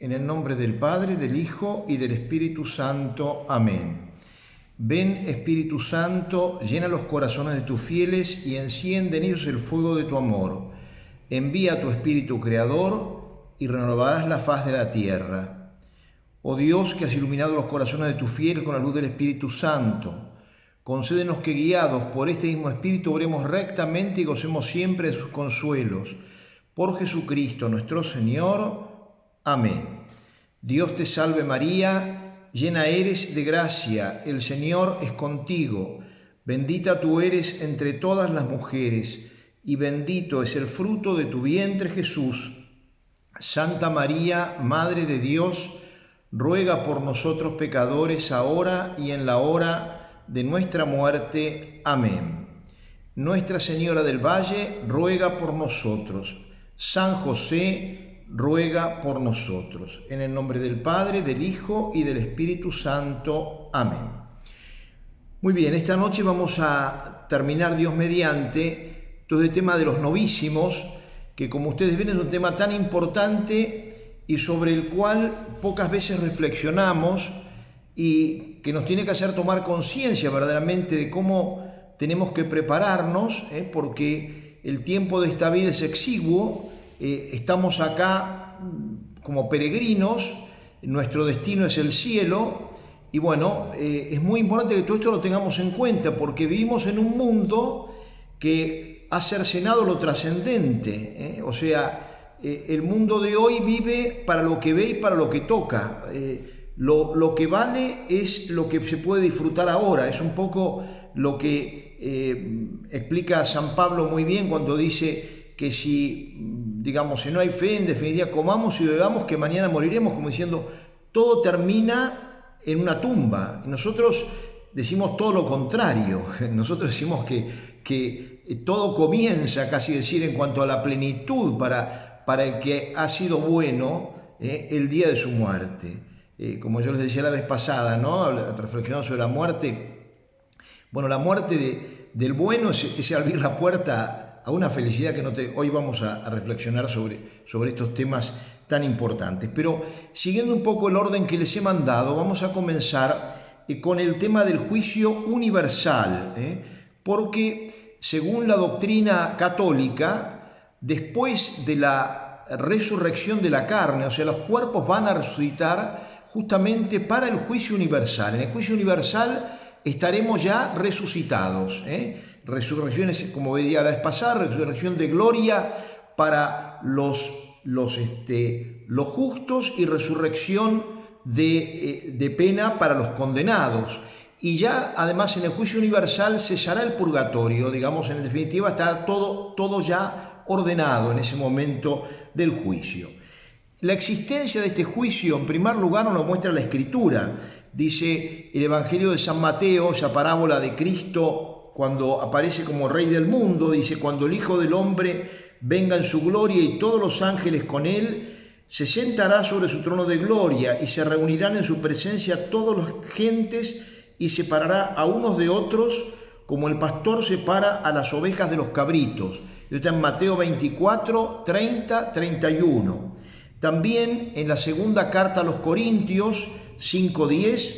En el nombre del Padre, del Hijo y del Espíritu Santo. Amén. Ven, Espíritu Santo, llena los corazones de tus fieles y enciende en ellos el fuego de tu amor. Envía tu Espíritu Creador y renovarás la faz de la tierra. Oh Dios, que has iluminado los corazones de tus fieles con la luz del Espíritu Santo, concédenos que, guiados por este mismo Espíritu, obremos rectamente y gocemos siempre de sus consuelos. Por Jesucristo nuestro Señor. Amén. Dios te salve María, llena eres de gracia, el Señor es contigo. Bendita tú eres entre todas las mujeres, y bendito es el fruto de tu vientre Jesús. Santa María, Madre de Dios, ruega por nosotros pecadores, ahora y en la hora de nuestra muerte. Amén. Nuestra Señora del Valle, ruega por nosotros. San José, ruega por nosotros. En el nombre del Padre, del Hijo y del Espíritu Santo. Amén. Muy bien, esta noche vamos a terminar, Dios mediante, todo el tema de los novísimos, que como ustedes ven es un tema tan importante y sobre el cual pocas veces reflexionamos y que nos tiene que hacer tomar conciencia verdaderamente de cómo tenemos que prepararnos, porque el tiempo de esta vida es exiguo. Estamos acá como peregrinos, nuestro destino es el cielo y bueno, es muy importante que todo esto lo tengamos en cuenta porque vivimos en un mundo que ha cercenado lo trascendente, o sea, el mundo de hoy vive para lo que ve y para lo que toca. Lo que vale es lo que se puede disfrutar ahora, es un poco lo que explica San Pablo muy bien cuando dice que si no hay fe, en definitiva comamos y bebamos que mañana moriremos, como diciendo, todo termina en una tumba. Nosotros decimos todo lo contrario, nosotros decimos que todo comienza, casi decir, en cuanto a la plenitud para el que ha sido bueno el día de su muerte. Como yo les decía la vez pasada, ¿no? Reflexionando sobre la muerte. Bueno, la muerte del bueno es abrir la puerta a una felicidad que hoy vamos a reflexionar sobre estos temas tan importantes. Pero siguiendo un poco el orden que les he mandado, vamos a comenzar con el tema del juicio universal, porque según la doctrina católica, después de la resurrección de la carne, o sea, los cuerpos van a resucitar justamente para el juicio universal. En el juicio universal estaremos ya resucitados, resurrecciones, como veía la vez pasada, resurrección de gloria para los justos y resurrección de pena para los condenados. Y ya además en el juicio universal cesará el purgatorio, digamos, en definitiva estará todo ya ordenado en ese momento del juicio. La existencia de este juicio, en primer lugar, nos lo muestra la Escritura. Dice el Evangelio de San Mateo, esa parábola de Cristo cuando aparece como Rey del mundo, dice: cuando el Hijo del Hombre venga en su gloria y todos los ángeles con él, se sentará sobre su trono de gloria y se reunirán en su presencia todas las gentes y separará a unos de otros como el pastor separa a las ovejas de los cabritos. Esto está en Mateo 24, 30, 31. También en la segunda carta a los Corintios 5:10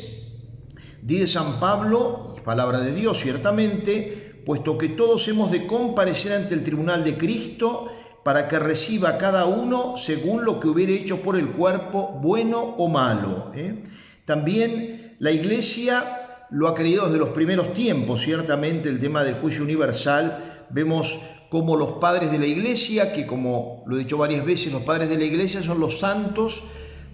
dice San Pablo, palabra de Dios ciertamente, puesto que todos hemos de comparecer ante el tribunal de Cristo para que reciba cada uno según lo que hubiere hecho por el cuerpo, bueno o malo. También la Iglesia lo ha creído desde los primeros tiempos, ciertamente el tema del juicio universal. Vemos como los padres de la Iglesia, que como lo he dicho varias veces, los padres de la Iglesia son los santos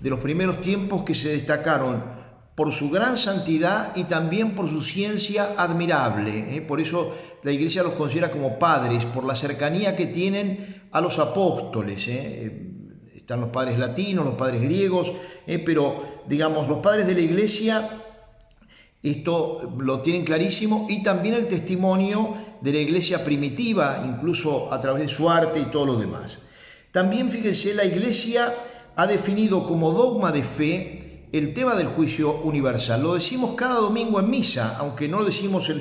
de los primeros tiempos que se destacaron por su gran santidad y también por su ciencia admirable. Por eso la Iglesia los considera como padres, por la cercanía que tienen a los apóstoles. Están los padres latinos, los padres griegos, pero digamos, los padres de la Iglesia esto lo tienen clarísimo, y también el testimonio de la Iglesia primitiva, incluso a través de su arte y todo lo demás. También, fíjense, la Iglesia ha definido como dogma de fe el tema del juicio universal. Lo decimos cada domingo en misa, aunque no decimos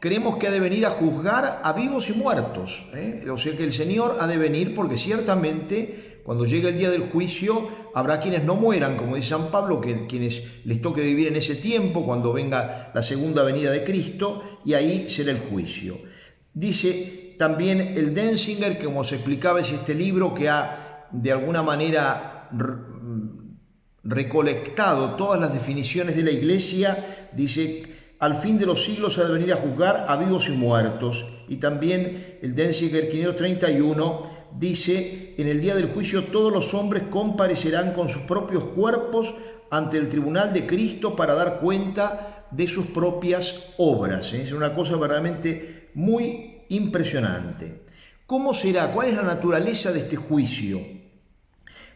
creemos que ha de venir a juzgar a vivos y muertos. O sea que el Señor ha de venir porque ciertamente Cuando llegue el día del juicio, habrá quienes no mueran, como dice San Pablo, que quienes les toque vivir en ese tiempo, cuando venga la segunda venida de Cristo, y ahí será el juicio. Dice también el Denzinger, que como se explicaba es este libro que ha de alguna manera recolectado todas las definiciones de la Iglesia, dice: al fin de los siglos ha de venir a juzgar a vivos y muertos. Y también el Denzinger 531 dice: en el día del juicio todos los hombres comparecerán con sus propios cuerpos ante el tribunal de Cristo para dar cuenta de sus propias obras. Es una cosa verdaderamente muy impresionante. ¿Cómo será? ¿Cuál es la naturaleza de este juicio?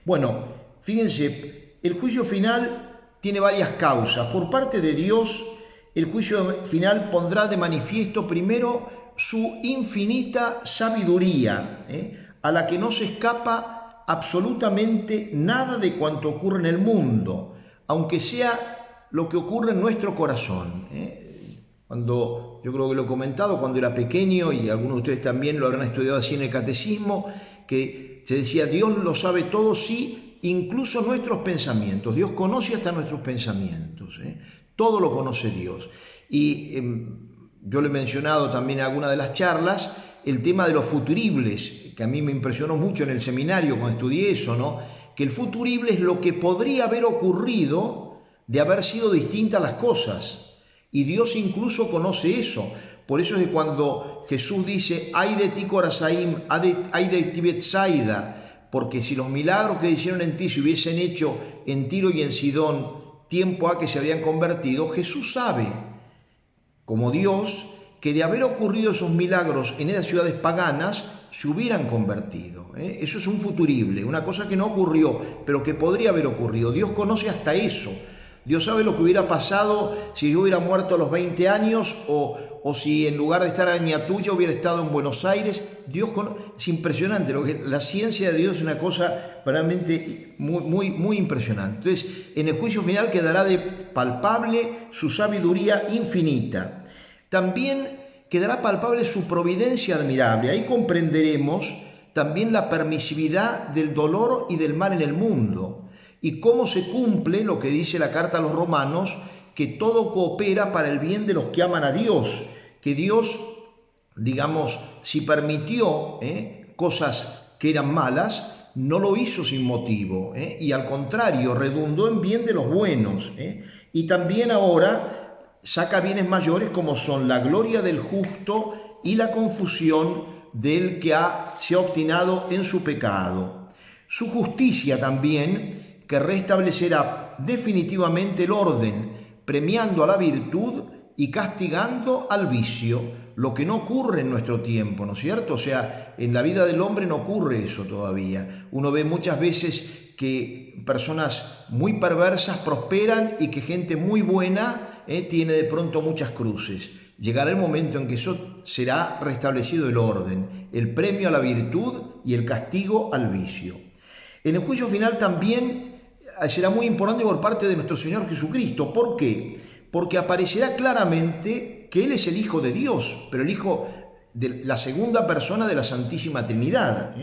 Bueno, fíjense, el juicio final tiene varias causas. Por parte de Dios, el juicio final pondrá de manifiesto primero su infinita sabiduría, a la que no se escapa absolutamente nada de cuanto ocurre en el mundo, aunque sea lo que ocurre en nuestro corazón. Cuando, yo creo que lo he comentado, cuando era pequeño, y algunos de ustedes también lo habrán estudiado así en el catecismo, que se decía: Dios lo sabe todo, sí, incluso nuestros pensamientos. Dios conoce hasta nuestros pensamientos, todo lo conoce Dios. Y yo le he mencionado también en alguna de las charlas el tema de los futuribles, que a mí me impresionó mucho en el seminario cuando estudié eso, ¿no? Que el futurible es lo que podría haber ocurrido de haber sido distintas las cosas. Y Dios incluso conoce eso. Por eso es que cuando Jesús dice: ay de ti Corazaim, ay de ti Betsaida, porque si los milagros que hicieron en ti se hubiesen hecho en Tiro y en Sidón, tiempo a que se habían convertido, Jesús sabe, como Dios, que de haber ocurrido esos milagros en esas ciudades paganas, se hubieran convertido. Eso es un futurible, una cosa que no ocurrió, pero que podría haber ocurrido. Dios conoce hasta eso. Dios sabe lo que hubiera pasado si yo hubiera muerto a los 20 años o si en lugar de estar en Ñatuya hubiera estado en Buenos Aires. Es impresionante. La ciencia de Dios es una cosa realmente muy impresionante. Entonces, en el juicio final quedará de palpable su sabiduría infinita. También quedará palpable su providencia admirable. Ahí comprenderemos también la permisividad del dolor y del mal en el mundo. Y cómo se cumple lo que dice la carta a los Romanos, que todo coopera para el bien de los que aman a Dios. Que Dios, digamos, si permitió cosas que eran malas, no lo hizo sin motivo. Y al contrario, redundó en bien de los buenos. Y también ahora saca bienes mayores como son la gloria del justo y la confusión del que se ha obstinado en su pecado. Su justicia también, que restablecerá definitivamente el orden, premiando a la virtud y castigando al vicio, lo que no ocurre en nuestro tiempo, ¿no es cierto? O sea, en la vida del hombre no ocurre eso todavía. Uno ve muchas veces que personas muy perversas prosperan y que gente muy buena tiene de pronto muchas cruces. Llegará el momento en que eso será restablecido el orden, el premio a la virtud y el castigo al vicio. En el juicio final también será muy importante por parte de nuestro Señor Jesucristo. ¿Por qué? Porque aparecerá claramente que Él es el Hijo de Dios, pero el Hijo de la segunda persona de la Santísima Trinidad.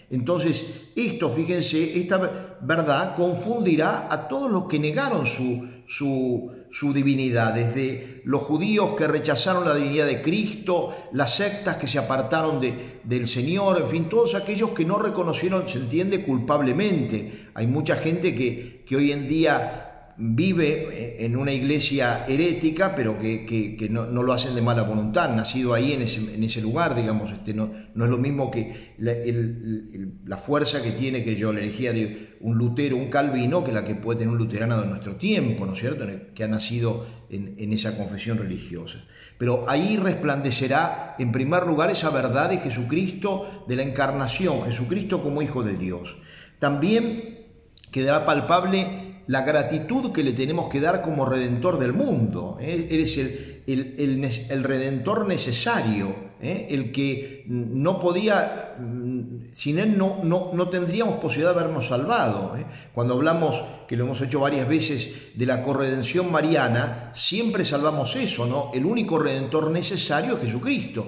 Entonces, esto, fíjense, esta verdad confundirá a todos los que negaron su divinidad, desde los judíos que rechazaron la divinidad de Cristo, las sectas que se apartaron del Señor, en fin, todos aquellos que no reconocieron, se entiende, culpablemente. Hay mucha gente que hoy en día vive en una iglesia herética, pero que no lo hacen de mala voluntad, nacido ahí en ese lugar, digamos. No es lo mismo que la fuerza que tiene, que yo le elegía de un Lutero, un Calvino, que la que puede tener un luterano de nuestro tiempo, ¿no es cierto?, que ha nacido en esa confesión religiosa. Pero ahí resplandecerá en primer lugar esa verdad de Jesucristo, de la encarnación, Jesucristo como Hijo de Dios. También quedará palpable la gratitud que le tenemos que dar como Redentor del mundo. Eres el Redentor necesario, el que no podía, sin Él no tendríamos posibilidad de habernos salvado. Cuando hablamos, que lo hemos hecho varias veces, de la corredención mariana, siempre salvamos eso, ¿no? El único Redentor necesario es Jesucristo,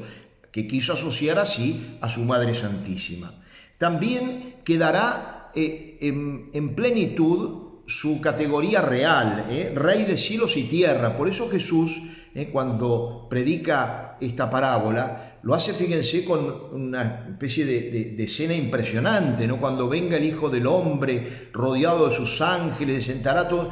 que quiso asociar así a su Madre Santísima. También quedará en plenitud su categoría real, Rey de cielos y tierra. Por eso Jesús, cuando predica esta parábola, lo hace, fíjense, con una especie de escena impresionante, ¿no? Cuando venga el Hijo del Hombre rodeado de sus ángeles, sentará todo,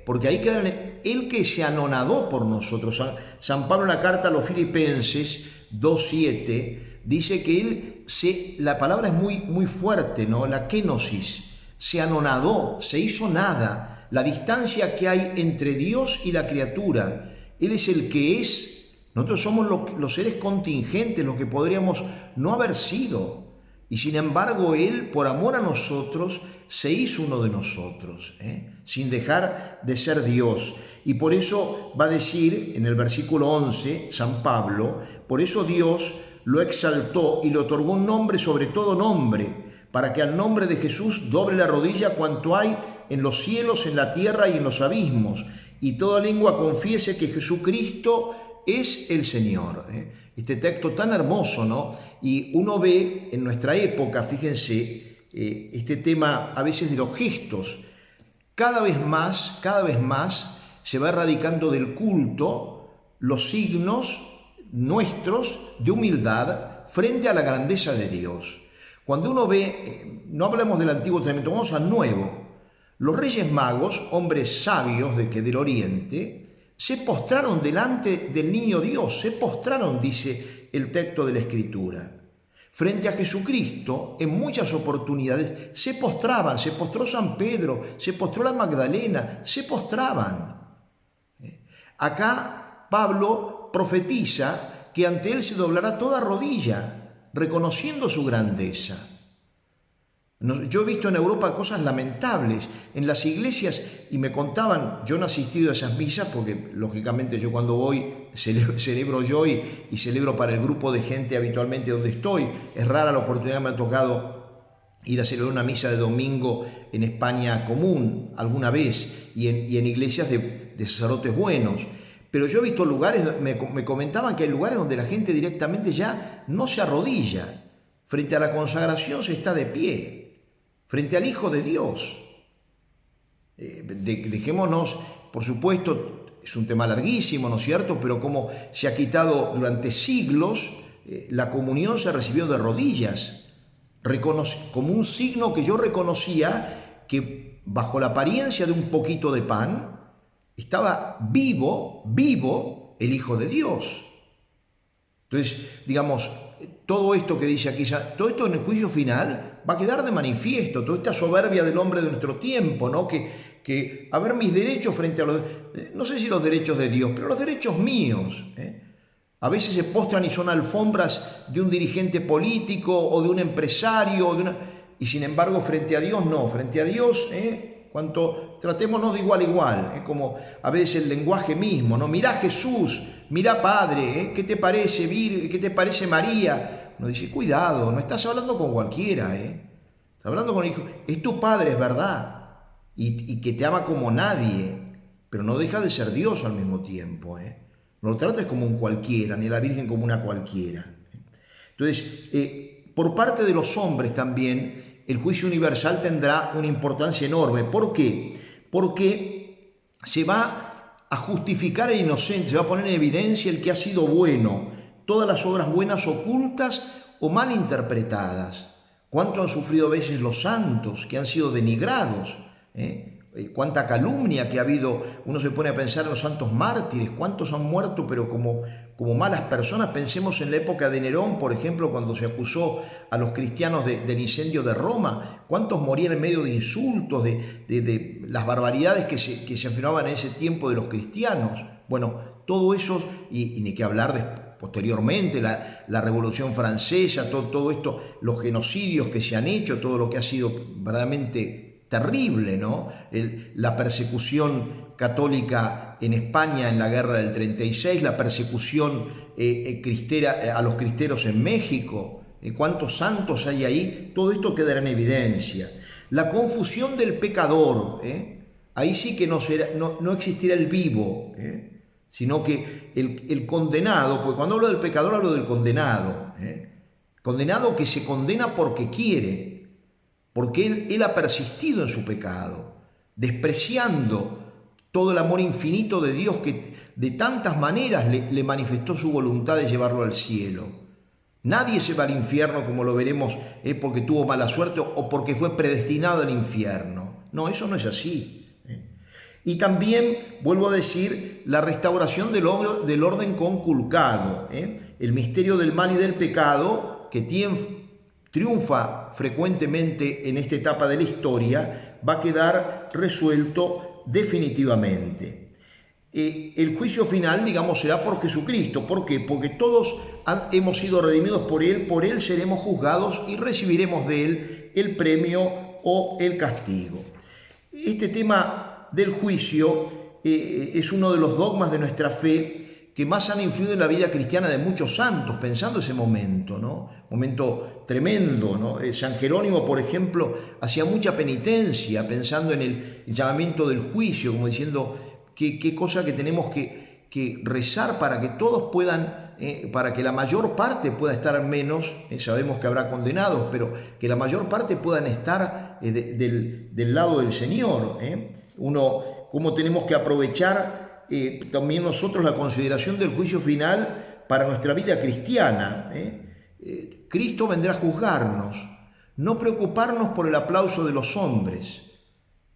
porque ahí queda el que se anonadó por nosotros. San Pablo en la carta a los Filipenses 2:7 dice que la palabra es muy, muy fuerte, ¿no? La kenosis, se anonadó, se hizo nada, la distancia que hay entre Dios y la criatura. Él es el que es, nosotros somos los seres contingentes, los que podríamos no haber sido. Y sin embargo, Él, por amor a nosotros, se hizo uno de nosotros, sin dejar de ser Dios. Y por eso va a decir en el versículo 11, San Pablo, por eso Dios lo exaltó y le otorgó un nombre sobre todo nombre, para que al nombre de Jesús doble la rodilla cuanto hay en los cielos, en la tierra y en los abismos, y toda lengua confiese que Jesucristo es el Señor. Este texto tan hermoso, ¿no? Y uno ve en nuestra época, fíjense, este tema a veces de los gestos, cada vez más se va erradicando del culto los signos nuestros de humildad frente a la grandeza de Dios. Cuando uno ve, no hablamos del Antiguo Testamento, vamos al Nuevo. Los Reyes Magos, hombres sabios del Oriente, se postraron delante del niño Dios, se postraron, dice el texto de la Escritura. Frente a Jesucristo, en muchas oportunidades, se postraban, se postró San Pedro, se postró la Magdalena, se postraban. Acá Pablo profetiza que ante él se doblará toda rodilla, reconociendo su grandeza. Yo he visto en Europa cosas lamentables en las iglesias y me contaban, yo no he asistido a esas misas porque lógicamente yo cuando voy celebro yo y celebro para el grupo de gente habitualmente donde estoy. Es rara la oportunidad que me ha tocado ir a celebrar una misa de domingo en España común alguna vez y en iglesias de sacerdotes buenos. Pero yo he visto lugares, me comentaban que hay lugares donde la gente directamente ya no se arrodilla. Frente a la consagración se está de pie, frente al Hijo de Dios. Dejémonos, por supuesto, es un tema larguísimo, ¿no es cierto? Pero como se ha quitado durante siglos, la comunión se recibió de rodillas, como un signo que yo reconocía que bajo la apariencia de un poquito de pan, estaba vivo el Hijo de Dios. Entonces, digamos, todo esto que dice aquí, todo esto en el juicio final va a quedar de manifiesto, toda esta soberbia del hombre de nuestro tiempo, ¿no? Que a ver mis derechos frente a los, no sé si los derechos de Dios, pero los derechos míos. A veces se postran y son alfombras de un dirigente político o de un empresario, y sin embargo frente a Dios no, frente a Dios, cuanto tratémonos de igual a igual, como a veces el lenguaje mismo, ¿no? Mirá Jesús, mirá Padre, ¿qué te parece ¿Qué te parece María? Nos dice, cuidado, no estás hablando con cualquiera, estás hablando con el Hijo, es tu Padre, es verdad, y que te ama como nadie, pero no deja de ser Dios al mismo tiempo, no lo trates como un cualquiera, ni a la Virgen como una cualquiera. Entonces, por parte de los hombres también, el juicio universal tendrá una importancia enorme. ¿Por qué? Porque se va a justificar el inocente, se va a poner en evidencia el que ha sido bueno, todas las obras buenas ocultas o mal interpretadas. ¿Cuánto han sufrido a veces los santos que han sido denigrados? Cuánta calumnia que ha habido. Uno se pone a pensar en los santos mártires, cuántos han muerto pero como malas personas. Pensemos en la época de Nerón, por ejemplo, cuando se acusó a los cristianos del incendio de Roma, cuántos morían en medio de insultos, de las barbaridades que se afirmaban en ese tiempo de los cristianos. Bueno, todo eso, y ni que hablar posteriormente, la Revolución Francesa, todo esto, los genocidios que se han hecho, todo lo que ha sido verdaderamente terrible, ¿no? La persecución católica en España en la guerra del 36, la persecución cristera a los cristeros en México, cuántos santos hay ahí, todo esto quedará en evidencia. La confusión del pecador, ahí sí que no existirá el vivo, sino que el condenado, porque cuando hablo del pecador hablo del condenado, condenado que se condena porque quiere porque él ha persistido en su pecado, despreciando todo el amor infinito de Dios que de tantas maneras le manifestó su voluntad de llevarlo al cielo. Nadie se va al infierno, como lo veremos, porque tuvo mala suerte o porque fue predestinado al infierno. No, eso no es así. Y también, vuelvo a decir, la restauración del orden conculcado. El misterio del mal y del pecado, que triunfa frecuentemente en esta etapa de la historia, va a quedar resuelto definitivamente. El juicio final, digamos, será por Jesucristo. ¿Por qué? Porque todos hemos sido redimidos por Él seremos juzgados y recibiremos de Él el premio o el castigo. Este tema del juicio es uno de los dogmas de nuestra fe que más han influido en la vida cristiana de muchos santos, pensando ese momento, ¿no? Momento tremendo, ¿no? San Jerónimo, por ejemplo, hacía mucha penitencia pensando en el llamamiento del juicio, como diciendo qué cosa que tenemos que rezar para que todos puedan, para que la mayor parte pueda estar al menos, sabemos que habrá condenados, pero que la mayor parte puedan estar del lado del Señor. Cómo tenemos que aprovechar también nosotros la consideración del juicio final para nuestra vida cristiana. Cristo vendrá a juzgarnos, no preocuparnos por el aplauso de los hombres,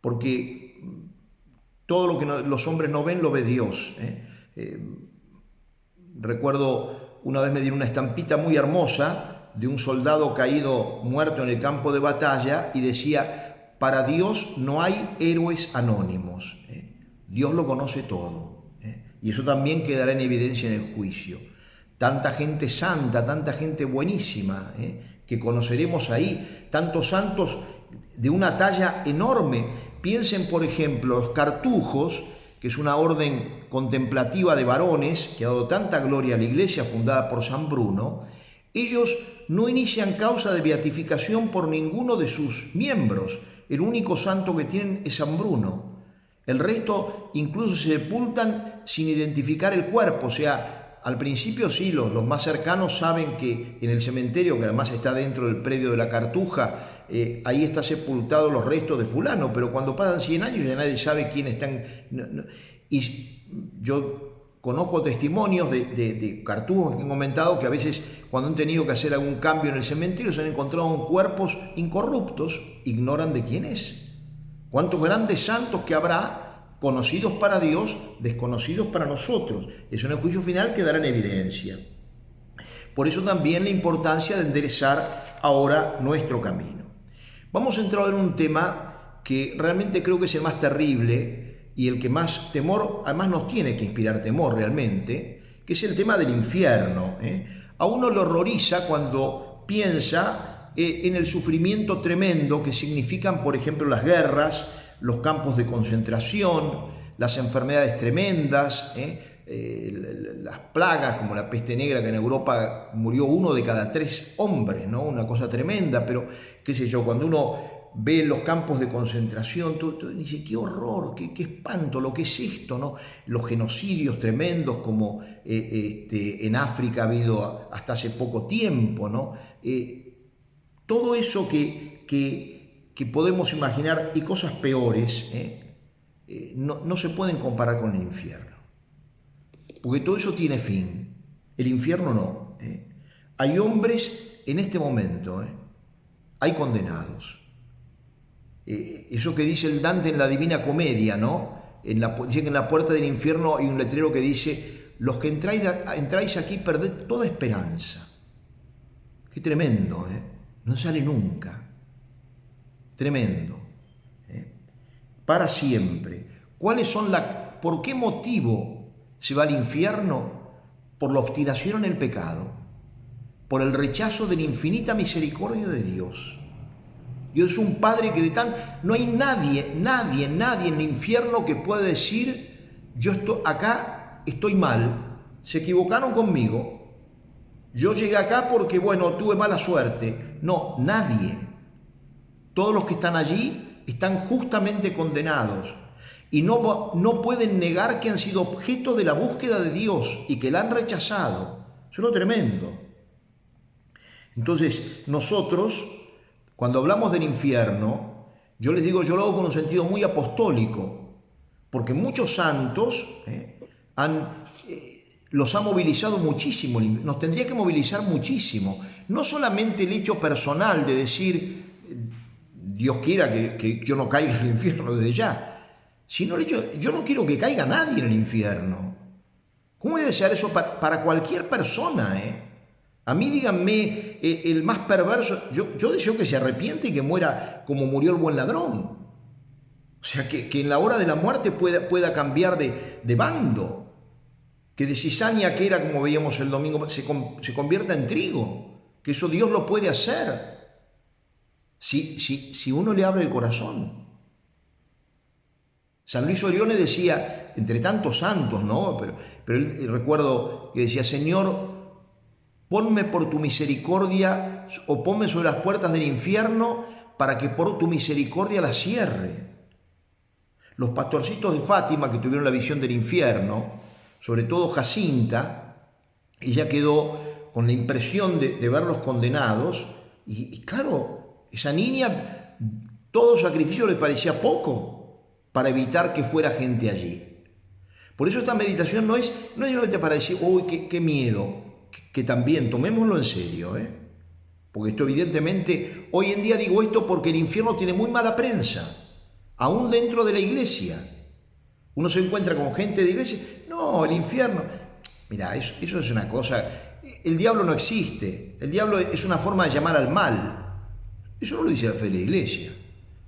porque todo lo que los hombres no ven, lo ve Dios. Recuerdo una vez me dieron una estampita muy hermosa de un soldado caído muerto en el campo de batalla y decía: para Dios no hay héroes anónimos. Dios lo conoce todo. Y eso también quedará en evidencia en el juicio. Tanta gente santa, tanta gente buenísima, que conoceremos ahí. Tantos santos de una talla enorme. Piensen, por ejemplo, los cartujos, que es una orden contemplativa de varones que ha dado tanta gloria a la iglesia fundada por San Bruno. Ellos no inician causa de beatificación por ninguno de sus miembros. El único santo que tienen es San Bruno. El resto incluso se sepultan sin identificar el cuerpo. O sea, al principio sí, los más cercanos saben que en el cementerio, que además está dentro del predio de la Cartuja, ahí está sepultado los restos de fulano, pero cuando pasan 100 años ya nadie sabe quién está. Y yo conozco testimonios de cartujos que han comentado que a veces cuando han tenido que hacer algún cambio en el cementerio se han encontrado cuerpos incorruptos, ignoran de quién es. ¿Cuántos grandes santos que habrá, conocidos para Dios, desconocidos para nosotros? Eso en el juicio final quedará en evidencia. Por eso también la importancia de enderezar ahora nuestro camino. Vamos a entrar en un tema que realmente creo que es el más terrible y el que más temor, además nos tiene que inspirar temor realmente, que es el tema del infierno. A uno le horroriza cuando piensa en el sufrimiento tremendo que significan, por ejemplo, las guerras, los campos de concentración, las enfermedades tremendas, las plagas como la peste negra, que en Europa murió 1 de cada 3 hombres, ¿no? Una cosa tremenda, pero qué sé yo, cuando uno ve los campos de concentración, tú dices, qué horror, qué espanto, lo que es esto, ¿no? Los genocidios tremendos como en África ha habido hasta hace poco tiempo, ¿no? Todo eso que podemos imaginar y cosas peores, no se pueden comparar con el infierno. Porque todo eso tiene fin, el infierno no. Hay hombres en este momento, hay condenados. Eso que dice el Dante en la Divina Comedia, ¿no? Dice que en la puerta del infierno hay un letrero que dice: los que entráis aquí perded toda esperanza. Qué tremendo, no sale nunca. Tremendo. Para siempre. ¿Por qué motivo se va al infierno? Por la obstinación en el pecado, por el rechazo de la infinita misericordia de Dios. Dios es un Padre que no hay nadie en el infierno que pueda decir: yo acá estoy mal, se equivocaron conmigo, yo llegué acá porque, tuve mala suerte. No, nadie. Todos los que están allí están justamente condenados y no pueden negar que han sido objeto de la búsqueda de Dios y que la han rechazado. Eso es lo tremendo. Entonces, nosotros, Cuando hablamos del infierno, yo les digo, yo lo hago con un sentido muy apostólico, porque muchos santos los ha movilizado muchísimo, nos tendría que movilizar muchísimo. No solamente el hecho personal de decir, Dios quiera que yo no caiga en el infierno desde ya, sino el hecho, yo no quiero que caiga nadie en el infierno. ¿Cómo voy a desear eso para cualquier persona? A mí díganme, el más perverso, yo deseo que se arrepiente y que muera como murió el buen ladrón. O sea, que en la hora de la muerte pueda cambiar de bando. Que de cizaña que era, como veíamos el domingo, se convierta en trigo. Que eso Dios lo puede hacer. Si uno le abre el corazón. San Luis Orione decía, entre tantos santos, ¿no? Pero él, recuerdo que decía, Señor, ponme por tu misericordia o ponme sobre las puertas del infierno para que por tu misericordia las cierre. Los pastorcitos de Fátima que tuvieron la visión del infierno, sobre todo Jacinta, ella quedó con la impresión de verlos condenados y claro, esa niña, todo sacrificio le parecía poco para evitar que fuera gente allí. Por eso esta meditación no es simplemente para decir, uy, qué miedo, que también tomémoslo en serio, porque esto evidentemente, hoy en día digo esto porque el infierno tiene muy mala prensa, aún dentro de la iglesia. Uno se encuentra con gente de iglesia, no, el infierno, mira, eso es una cosa, el diablo no existe, el diablo es una forma de llamar al mal, eso no lo dice la fe de la iglesia.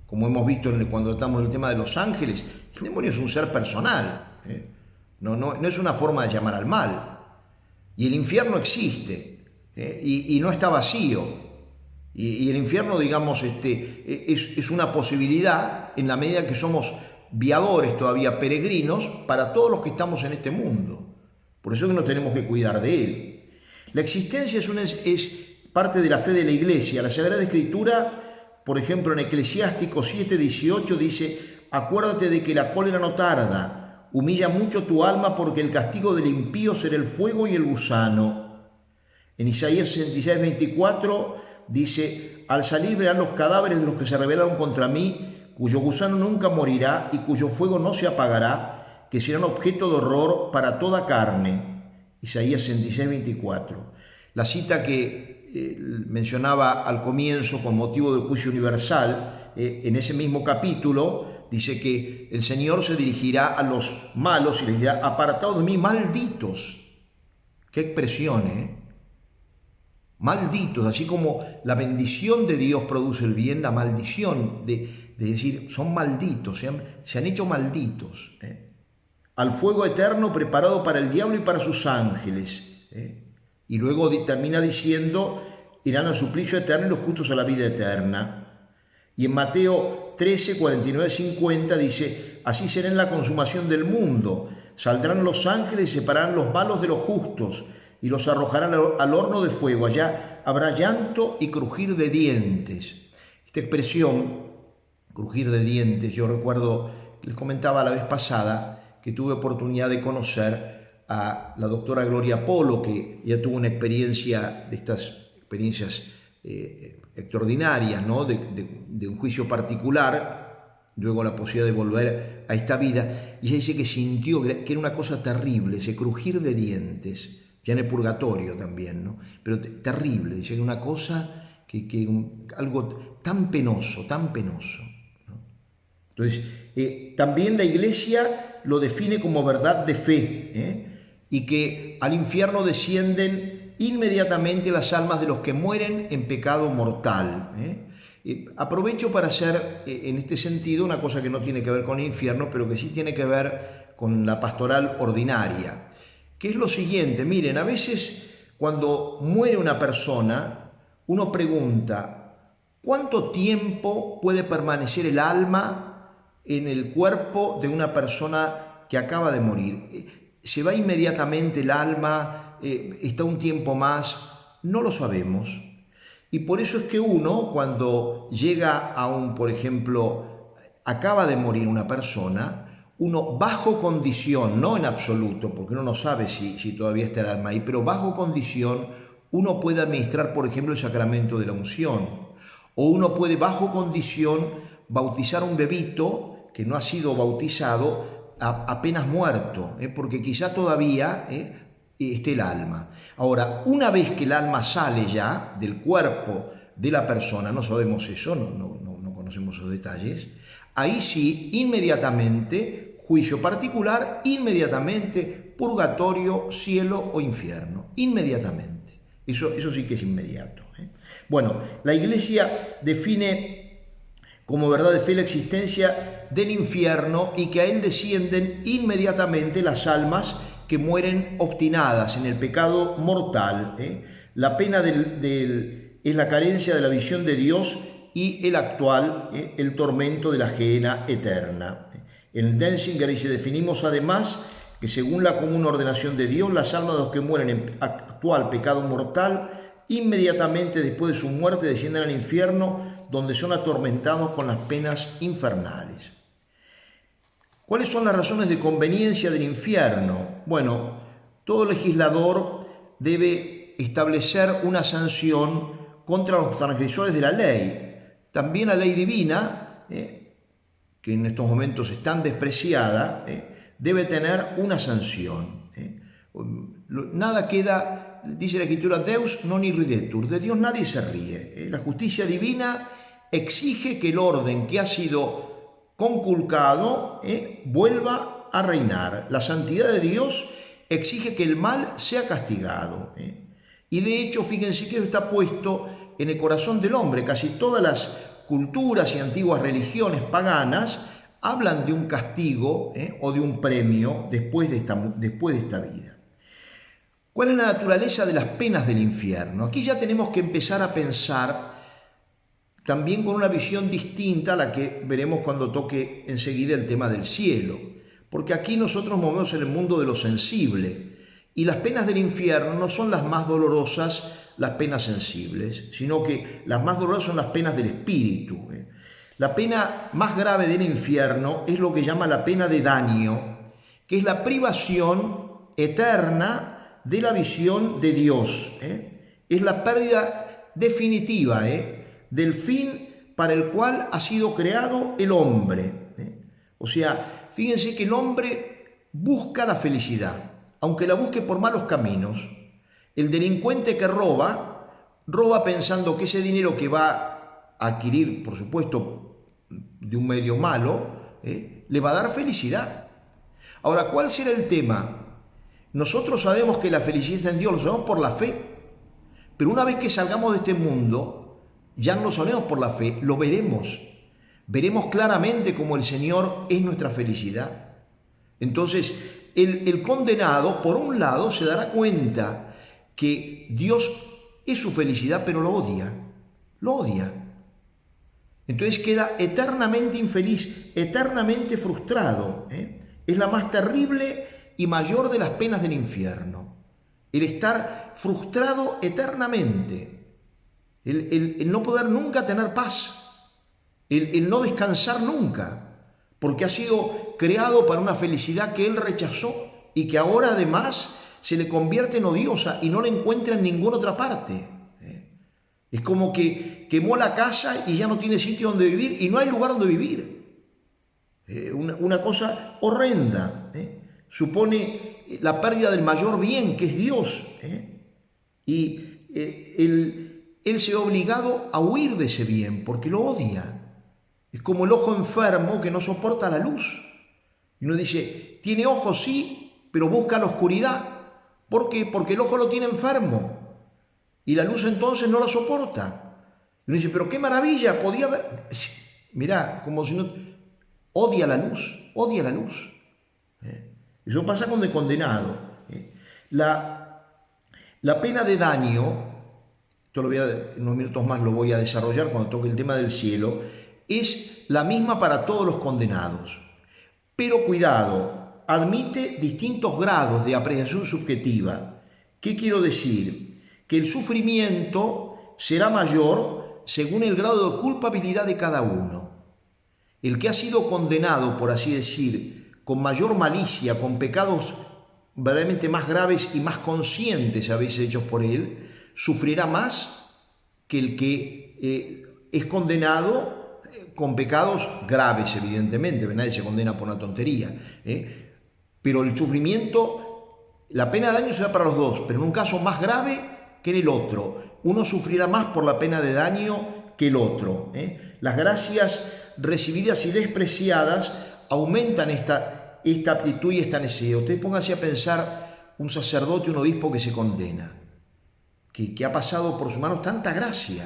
Como hemos visto cuando tratamos el tema de los ángeles, el demonio es un ser personal, no es una forma de llamar al mal. Y el infierno existe, y no está vacío. Y el infierno, digamos, es una posibilidad en la medida que somos viadores todavía, peregrinos, para todos los que estamos en este mundo. Por eso es que nos tenemos que cuidar de él. La existencia es parte de la fe de la Iglesia. La Sagrada Escritura, por ejemplo, en Eclesiásticos 7:18 dice, acuérdate de que la cólera no tarda, humilla mucho tu alma porque el castigo del impío será el fuego y el gusano. En Isaías 66:24 dice, al salir verán los cadáveres de los que se rebelaron contra mí, cuyo gusano nunca morirá y cuyo fuego no se apagará, que serán objeto de horror para toda carne. Isaías 66:24. La cita que mencionaba al comienzo con motivo del juicio universal, en ese mismo capítulo dice que el Señor se dirigirá a los malos y les dirá, apartados de mí, malditos. Qué expresión, malditos, así como la bendición de Dios produce el bien, la maldición de decir, son malditos, se han hecho malditos. Al fuego eterno preparado para el diablo y para sus ángeles. Y luego termina diciendo, irán al suplicio eterno y los justos a la vida eterna. Y en Mateo 13, 49, 50 dice, así será en la consumación del mundo. Saldrán los ángeles y separarán los malos de los justos y los arrojarán al horno de fuego. Allá habrá llanto y crujir de dientes. Esta expresión, crujir de dientes, yo recuerdo, les comentaba la vez pasada que tuve oportunidad de conocer a la doctora Gloria Polo, que ya tuvo una experiencia de estas experiencias extraordinarias, ¿no? de un juicio particular, luego la posibilidad de volver a esta vida, y ella dice que sintió que era una cosa terrible, ese crujir de dientes, ya en el purgatorio también, ¿no? Pero terrible, dice que una cosa, algo tan penoso, ¿no? Entonces, también la Iglesia lo define como verdad de fe, y que al infierno descienden inmediatamente las almas de los que mueren en pecado mortal. Aprovecho para hacer en este sentido una cosa que no tiene que ver con el infierno, pero que sí tiene que ver con la pastoral ordinaria, que es lo siguiente. Miren, a veces cuando muere una persona, uno pregunta, ¿cuánto tiempo puede permanecer el alma en el cuerpo de una persona que acaba de morir? ¿Se va inmediatamente el alma? ¿Está un tiempo más? No lo sabemos. Y por eso es que uno, cuando llega a por ejemplo, acaba de morir una persona, uno bajo condición, no en absoluto, porque uno no sabe si todavía está el alma ahí, pero bajo condición, uno puede administrar, por ejemplo, el sacramento de la unción. O uno puede bajo condición bautizar a un bebito que no ha sido bautizado apenas muerto, porque quizá todavía esté el alma. Ahora, una vez que el alma sale ya del cuerpo de la persona, no sabemos eso, no conocemos esos detalles, ahí sí, inmediatamente, juicio particular, inmediatamente, purgatorio, cielo o infierno, inmediatamente. Eso sí que es inmediato. Bueno, la Iglesia define como verdad de fe la existencia del infierno y que a él descienden inmediatamente las almas que mueren obstinadas en el pecado mortal. La pena es la carencia de la visión de Dios y el actual, el tormento de la gehenna eterna. En el Denzinger dice, definimos además que según la común ordenación de Dios, las almas de los que mueren en actual pecado mortal, inmediatamente después de su muerte descienden al infierno, donde son atormentados con las penas infernales. ¿Cuáles son las razones de conveniencia del infierno? Bueno, todo legislador debe establecer una sanción contra los transgresores de la ley. También la ley divina, que en estos momentos es tan despreciada, debe tener una sanción. Nada queda, dice la Escritura, Deus non irridetur, de Dios nadie se ríe. La justicia divina exige que el orden que ha sido conculcado vuelva a reinar. La santidad de Dios exige que el mal sea castigado. Y de hecho, fíjense que eso está puesto en el corazón del hombre. Casi todas las culturas y antiguas religiones paganas hablan de un castigo o de un premio después de esta vida. ¿Cuál es la naturaleza de las penas del infierno? Aquí ya tenemos que empezar a pensar también con una visión distinta a la que veremos cuando toque enseguida el tema del cielo, porque aquí nosotros movemos en el mundo de lo sensible y las penas del infierno no son las más dolorosas, las penas sensibles, sino que las más dolorosas son las penas del espíritu. La pena más grave del infierno es lo que llama la pena de daño, que es la privación eterna de la visión de Dios. Es la pérdida definitiva del fin para el cual ha sido creado el hombre. O sea, fíjense que el hombre busca la felicidad, aunque la busque por malos caminos. El delincuente que roba pensando que ese dinero que va a adquirir, por supuesto, de un medio malo, le va a dar felicidad. Ahora, ¿cuál será el tema? Nosotros sabemos que la felicidad está en Dios, lo sabemos por la fe, pero una vez que salgamos de este mundo, ya no lo sabemos por la fe, lo veremos. Veremos claramente cómo el Señor es nuestra felicidad. Entonces, el condenado, por un lado, se dará cuenta que Dios es su felicidad, pero lo odia. Lo odia. Entonces queda eternamente infeliz, eternamente frustrado. Es la más terrible y mayor de las penas del infierno. El estar frustrado eternamente. El no poder nunca tener paz, el no descansar nunca, porque ha sido creado para una felicidad que él rechazó y que ahora además se le convierte en odiosa y no la encuentra en ninguna otra parte. Es como que quemó la casa y ya no tiene sitio donde vivir y no hay lugar donde vivir. Una cosa horrenda. Supone la pérdida del mayor bien, que es Dios. Y él se ve obligado a huir de ese bien porque lo odia. Es como el ojo enfermo que no soporta la luz. Y uno dice, tiene ojos sí, pero busca la oscuridad. ¿Por qué? Porque el ojo lo tiene enfermo. Y la luz entonces no la soporta. Y uno dice, pero qué maravilla, podía ver. Mirá, como si no... Odia la luz, odia la luz. Eso pasa con el condenado. La pena de daño, esto en unos minutos más lo voy a desarrollar cuando toque el tema del cielo, es la misma para todos los condenados. Pero cuidado, admite distintos grados de apreciación subjetiva. ¿Qué quiero decir? Que el sufrimiento será mayor según el grado de culpabilidad de cada uno. El que ha sido condenado, por así decir, con mayor malicia, con pecados verdaderamente más graves y más conscientes a veces hechos por él, sufrirá más que el que es condenado con pecados graves, evidentemente, nadie se condena por una tontería, pero el sufrimiento, la pena de daño se da para los dos, pero en un caso más grave que en el otro. Uno sufrirá más por la pena de daño que el otro. Las gracias recibidas y despreciadas aumentan esta aptitud y esta necesidad. Ustedes pónganse a pensar un sacerdote, un obispo que se condena, que ha pasado por sus manos tanta gracia.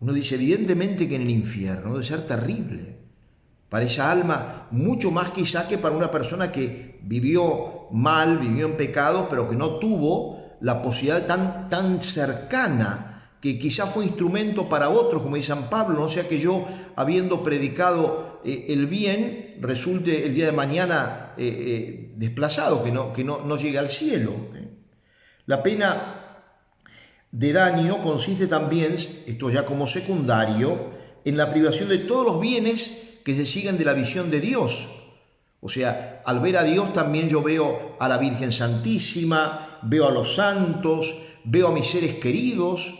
Uno dice, evidentemente que en el infierno debe ser terrible para esa alma, mucho más quizá que para una persona que vivió mal, vivió en pecado, pero que no tuvo la posibilidad tan cercana, que quizá fue instrumento para otros, como dice San Pablo, no sea que yo, habiendo predicado el bien, resulte el día de mañana desplazado, que no llegue al cielo. La pena de daño consiste también, esto ya como secundario, en la privación de todos los bienes que se siguen de la visión de Dios. O sea, al ver a Dios también yo veo a la Virgen Santísima, veo a los santos, veo a mis seres queridos.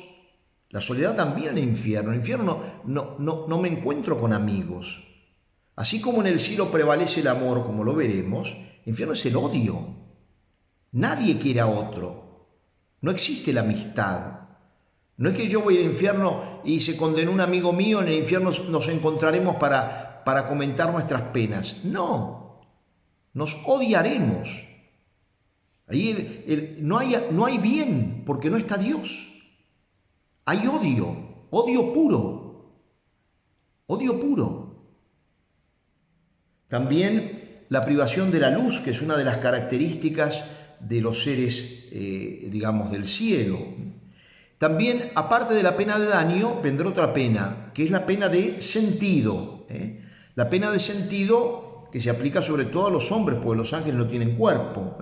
La soledad también en el infierno. En el infierno no me encuentro con amigos. Así como en el cielo prevalece el amor, como lo veremos, el infierno es el odio. Nadie quiere a otro. No existe la amistad. No es que yo voy al infierno y se condenó un amigo mío, en el infierno nos encontraremos para comentar nuestras penas. No, nos odiaremos. Ahí no hay bien, porque no está Dios. Hay odio puro. También la privación de la luz, que es una de las características de los seres, digamos, del cielo. También, aparte de la pena de daño, vendrá otra pena, que es la pena de sentido. La pena de sentido que se aplica sobre todo a los hombres, porque los ángeles no tienen cuerpo,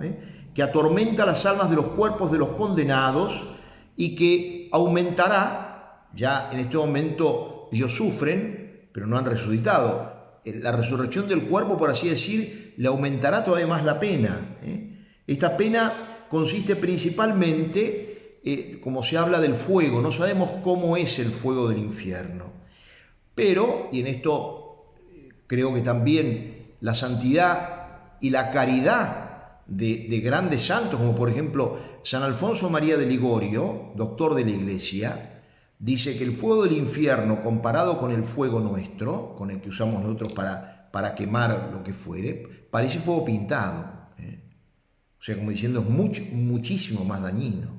que atormenta las almas de los cuerpos de los condenados y que aumentará, ya en este momento ellos sufren, pero no han resucitado. La resurrección del cuerpo, por así decir, le aumentará todavía más la pena. Esta pena consiste principalmente, como se habla del fuego, no sabemos cómo es el fuego del infierno. Pero, y en esto creo que también la santidad y la caridad de grandes santos, como por ejemplo San Alfonso María de Ligorio, doctor de la Iglesia, dice que el fuego del infierno, comparado con el fuego nuestro, con el que usamos nosotros para quemar lo que fuere, parece fuego pintado. O sea, como diciendo, es muchísimo más dañino.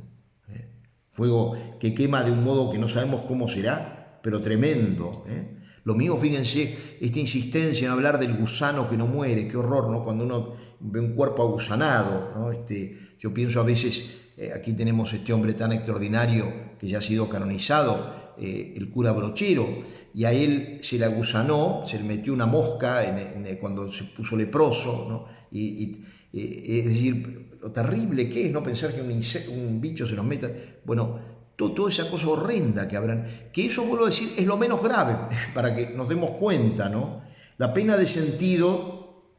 Fuego que quema de un modo que no sabemos cómo será, pero tremendo. Lo mismo, fíjense, esta insistencia en hablar del gusano que no muere, qué horror, ¿no? Cuando uno ve un cuerpo agusanado, ¿no? Yo pienso a veces, aquí tenemos este hombre tan extraordinario que ya ha sido canonizado, el cura Brochero, y a él se le agusanó, se le metió una mosca cuando se puso leproso, ¿no? Es decir, lo terrible que es no pensar que un bicho se nos meta. Bueno, toda esa cosa horrenda que habrán, que eso, vuelvo a decir, es lo menos grave, para que nos demos cuenta, ¿no? La pena de sentido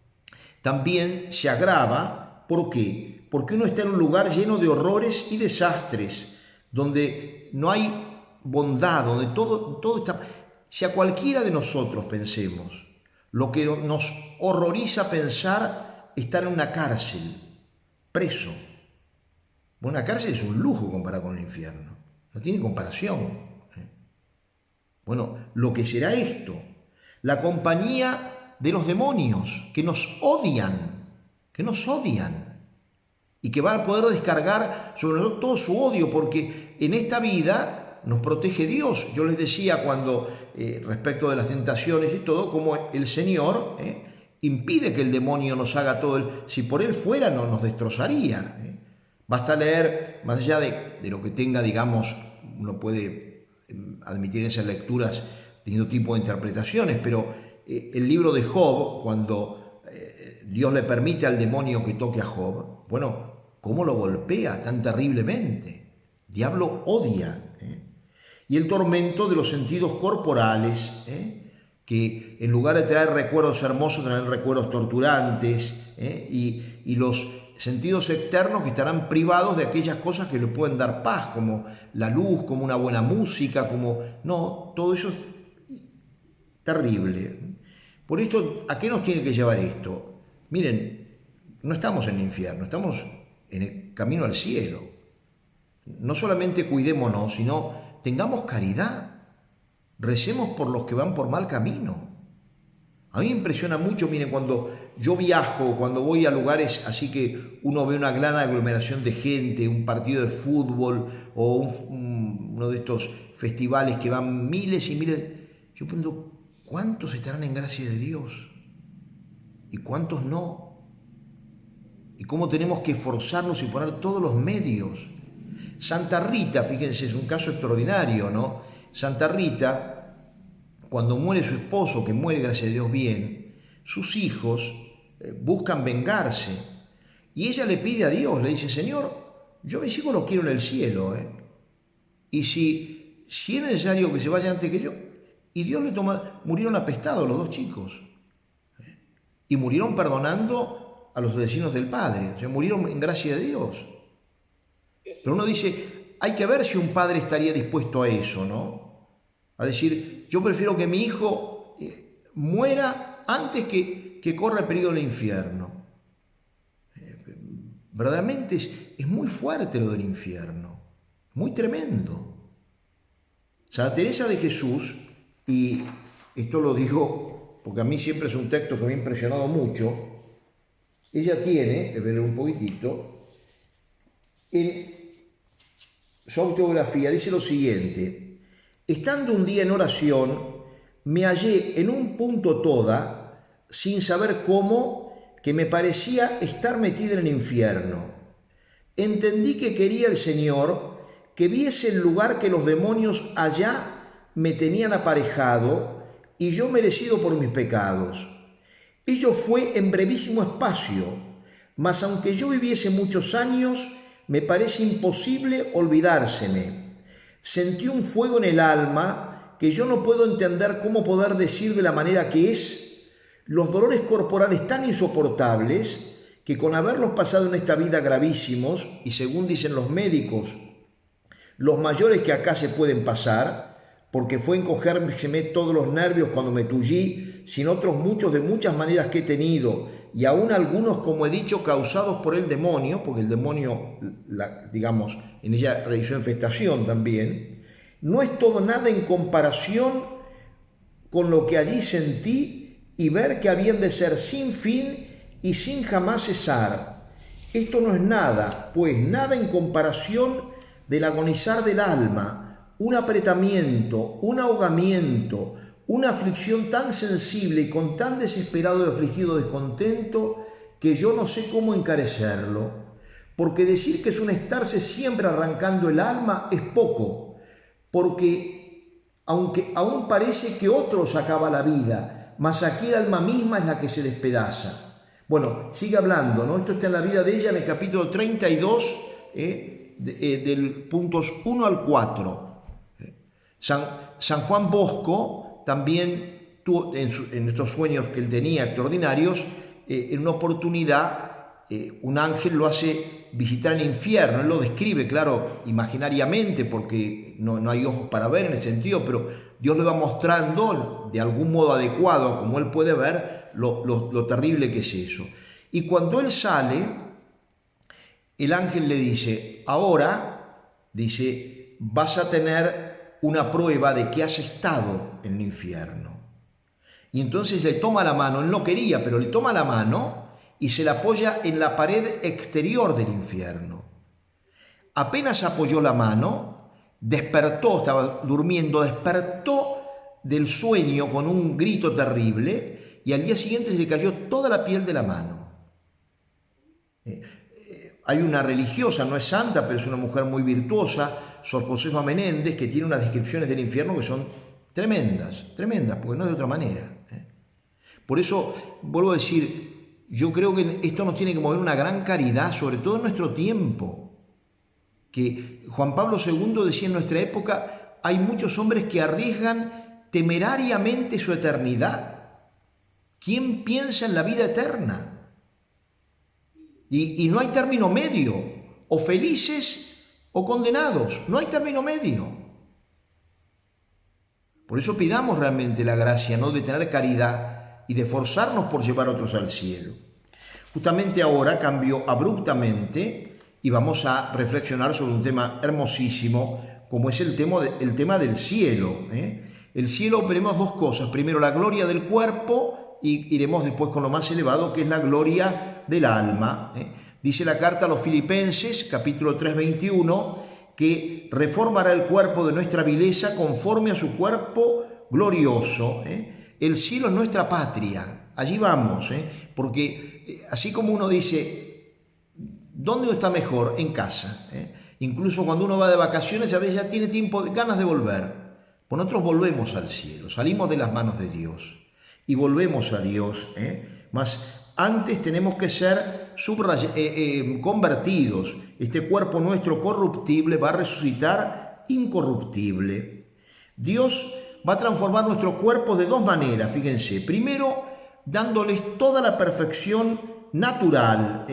también se agrava. ¿Por qué? Porque uno está en un lugar lleno de horrores y desastres, donde no hay bondad, donde todo está. Si a cualquiera de nosotros pensemos, lo que nos horroriza pensar estar en una cárcel, preso. Bueno, una cárcel es un lujo comparado con el infierno. No tiene comparación. Bueno, lo que será esto, la compañía de los demonios que nos odian, y que van a poder descargar sobre nosotros todo su odio, porque en esta vida nos protege Dios. Yo les decía cuando, respecto de las tentaciones y todo, como el Señor impide que el demonio nos haga todo. Si por él fuera, no nos destrozaría. Basta leer, más allá de lo que tenga, digamos, uno puede admitir en esas lecturas distinto tipo de interpretaciones, pero el libro de Job, cuando Dios le permite al demonio que toque a Job, bueno, ¿cómo lo golpea tan terriblemente? Diablo odia. Y el tormento de los sentidos corporales, que en lugar de traer recuerdos hermosos, traer recuerdos torturantes, y los sentidos externos que estarán privados de aquellas cosas que le pueden dar paz, como la luz, como una buena música, No, todo eso es terrible. Por esto, ¿a qué nos tiene que llevar esto? Miren, no estamos en el infierno, estamos en el camino al cielo. No solamente cuidémonos, sino tengamos caridad. Recemos por los que van por mal camino. A mí me impresiona mucho, miren, cuando yo viajo, cuando voy a lugares así que uno ve una gran aglomeración de gente, un partido de fútbol o uno de estos festivales que van miles y miles, yo pregunto, ¿cuántos estarán en gracia de Dios? ¿Y cuántos no? ¿Y cómo tenemos que esforzarnos y poner todos los medios? Santa Rita, fíjense, es un caso extraordinario, ¿no? Santa Rita, cuando muere su esposo, que muere, gracias a Dios, bien, sus hijos buscan vengarse. Y ella le pide a Dios, le dice, Señor, yo a mis hijos los quiero en el cielo, y si es necesario que se vaya antes que yo. Y Dios murieron apestados los dos chicos. Y murieron perdonando a los vecinos del padre. O sea, murieron en gracia de Dios. Pero uno dice, hay que ver si un padre estaría dispuesto a eso, ¿no? A decir, yo prefiero que mi hijo muera antes que corra el peligro del infierno. Verdaderamente es muy fuerte lo del infierno, muy tremendo. Santa Teresa de Jesús, y esto lo digo porque a mí siempre es un texto que me ha impresionado mucho, ella tiene, le voy a leer un poquitito, en su autobiografía dice lo siguiente: estando un día en oración, me hallé en un punto toda, sin saber cómo, que me parecía estar metida en el infierno. Entendí que quería el Señor que viese el lugar que los demonios allá me tenían aparejado y yo merecido por mis pecados. Ello fue en brevísimo espacio, mas aunque yo viviese muchos años, me parece imposible olvidárseme. Sentí un fuego en el alma que yo no puedo entender cómo poder decir de la manera que es, los dolores corporales tan insoportables que con haberlos pasado en esta vida gravísimos, y según dicen los médicos, los mayores que acá se pueden pasar, porque fue encogérseme todos los nervios cuando me tullí, sin otros muchos de muchas maneras que he tenido, y aún algunos, como he dicho, causados por el demonio, porque el demonio, digamos, en ella realizó infestación también, no es todo nada en comparación con lo que allí sentí y ver que habían de ser sin fin y sin jamás cesar. Esto no es nada, pues nada en comparación del agonizar del alma, un apretamiento, un ahogamiento, una aflicción tan sensible y con tan desesperado y afligido descontento que yo no sé cómo encarecerlo, porque decir que es un estarse siempre arrancando el alma es poco, porque aunque aún parece que otro sacaba la vida, mas aquí el alma misma es la que se despedaza. Bueno, sigue hablando, ¿no? Esto está en la vida de ella en el capítulo 32, del puntos 1 al 4. San Juan Bosco también tuvo en estos sueños que él tenía extraordinarios, en una oportunidad un ángel lo hace visitar el infierno. Él lo describe, claro, imaginariamente, porque no hay ojos para ver en ese sentido, pero Dios le va mostrando de algún modo adecuado, como él puede ver, lo terrible que es eso. Y cuando él sale, el ángel le dice, ahora, dice, vas a tener una prueba de que has estado en el infierno. Y entonces le toma la mano, él no quería, pero le toma la mano y se la apoya en la pared exterior del infierno. Apenas apoyó la mano, despertó, estaba durmiendo, despertó del sueño con un grito terrible y al día siguiente se le cayó toda la piel de la mano. Hay una religiosa, no es santa, pero es una mujer muy virtuosa, Sor Josefa Menéndez, que tiene unas descripciones del infierno que son tremendas, porque no es de otra manera. Por eso, vuelvo a decir, yo creo que esto nos tiene que mover una gran caridad, sobre todo en nuestro tiempo. Que Juan Pablo II decía en nuestra época, hay muchos hombres que arriesgan temerariamente su eternidad ¿Quién piensa en la vida eterna? Y no hay término medio, o felices o condenados, no hay término medio. Por eso pidamos realmente la gracia, ¿no?, de tener caridad y de esforzarnos por llevar a otros al cielo. Justamente ahora cambio abruptamente y vamos a reflexionar sobre un tema hermosísimo, como es el tema del cielo. El cielo, veremos dos cosas. Primero, la gloria del cuerpo, y iremos después con lo más elevado, que es la gloria del alma. Dice la carta a los Filipenses, capítulo 3, 21, que reformará el cuerpo de nuestra vileza conforme a su cuerpo glorioso. El cielo es nuestra patria, allí vamos, porque así como uno dice, ¿dónde está mejor? En casa. Incluso cuando uno va de vacaciones, a veces ya tiene tiempo, ganas de volver. Pues nosotros volvemos al cielo, salimos de las manos de Dios y volvemos a Dios. Mas antes tenemos que ser convertidos. Este cuerpo nuestro corruptible va a resucitar incorruptible. Dios va a transformar nuestros cuerpos de dos maneras, fíjense. Primero, dándoles toda la perfección natural,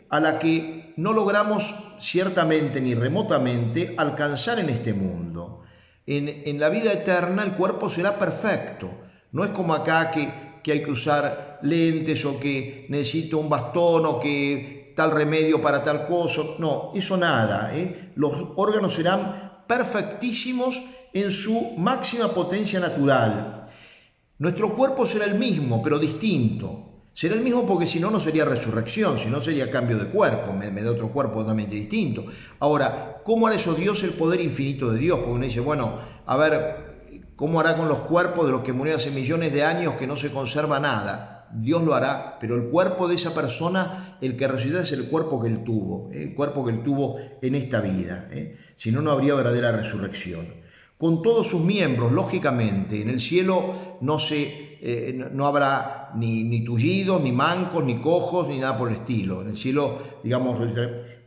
a la que no logramos ciertamente ni remotamente alcanzar en este mundo. En la vida eterna el cuerpo será perfecto. No es como acá que hay que usar lentes o que necesito un bastón o que tal remedio para tal cosa. No, eso nada. Los órganos serán perfectísimos en su máxima potencia natural. Nuestro cuerpo será el mismo, pero distinto. Será el mismo porque si no, no sería resurrección, si no sería cambio de cuerpo, me da otro cuerpo totalmente distinto. Ahora, ¿cómo hará eso Dios, el poder infinito de Dios? Porque uno dice, bueno, a ver, ¿cómo hará con los cuerpos de los que murieron hace millones de años que no se conserva nada? Dios lo hará, pero el cuerpo de esa persona, el que resucitará es el cuerpo que él tuvo, el cuerpo que él tuvo en esta vida. Si no, no habría verdadera resurrección. Con todos sus miembros, lógicamente, en el cielo no habrá ni tullidos, ni mancos, ni cojos, ni nada por el estilo. En el cielo, digamos,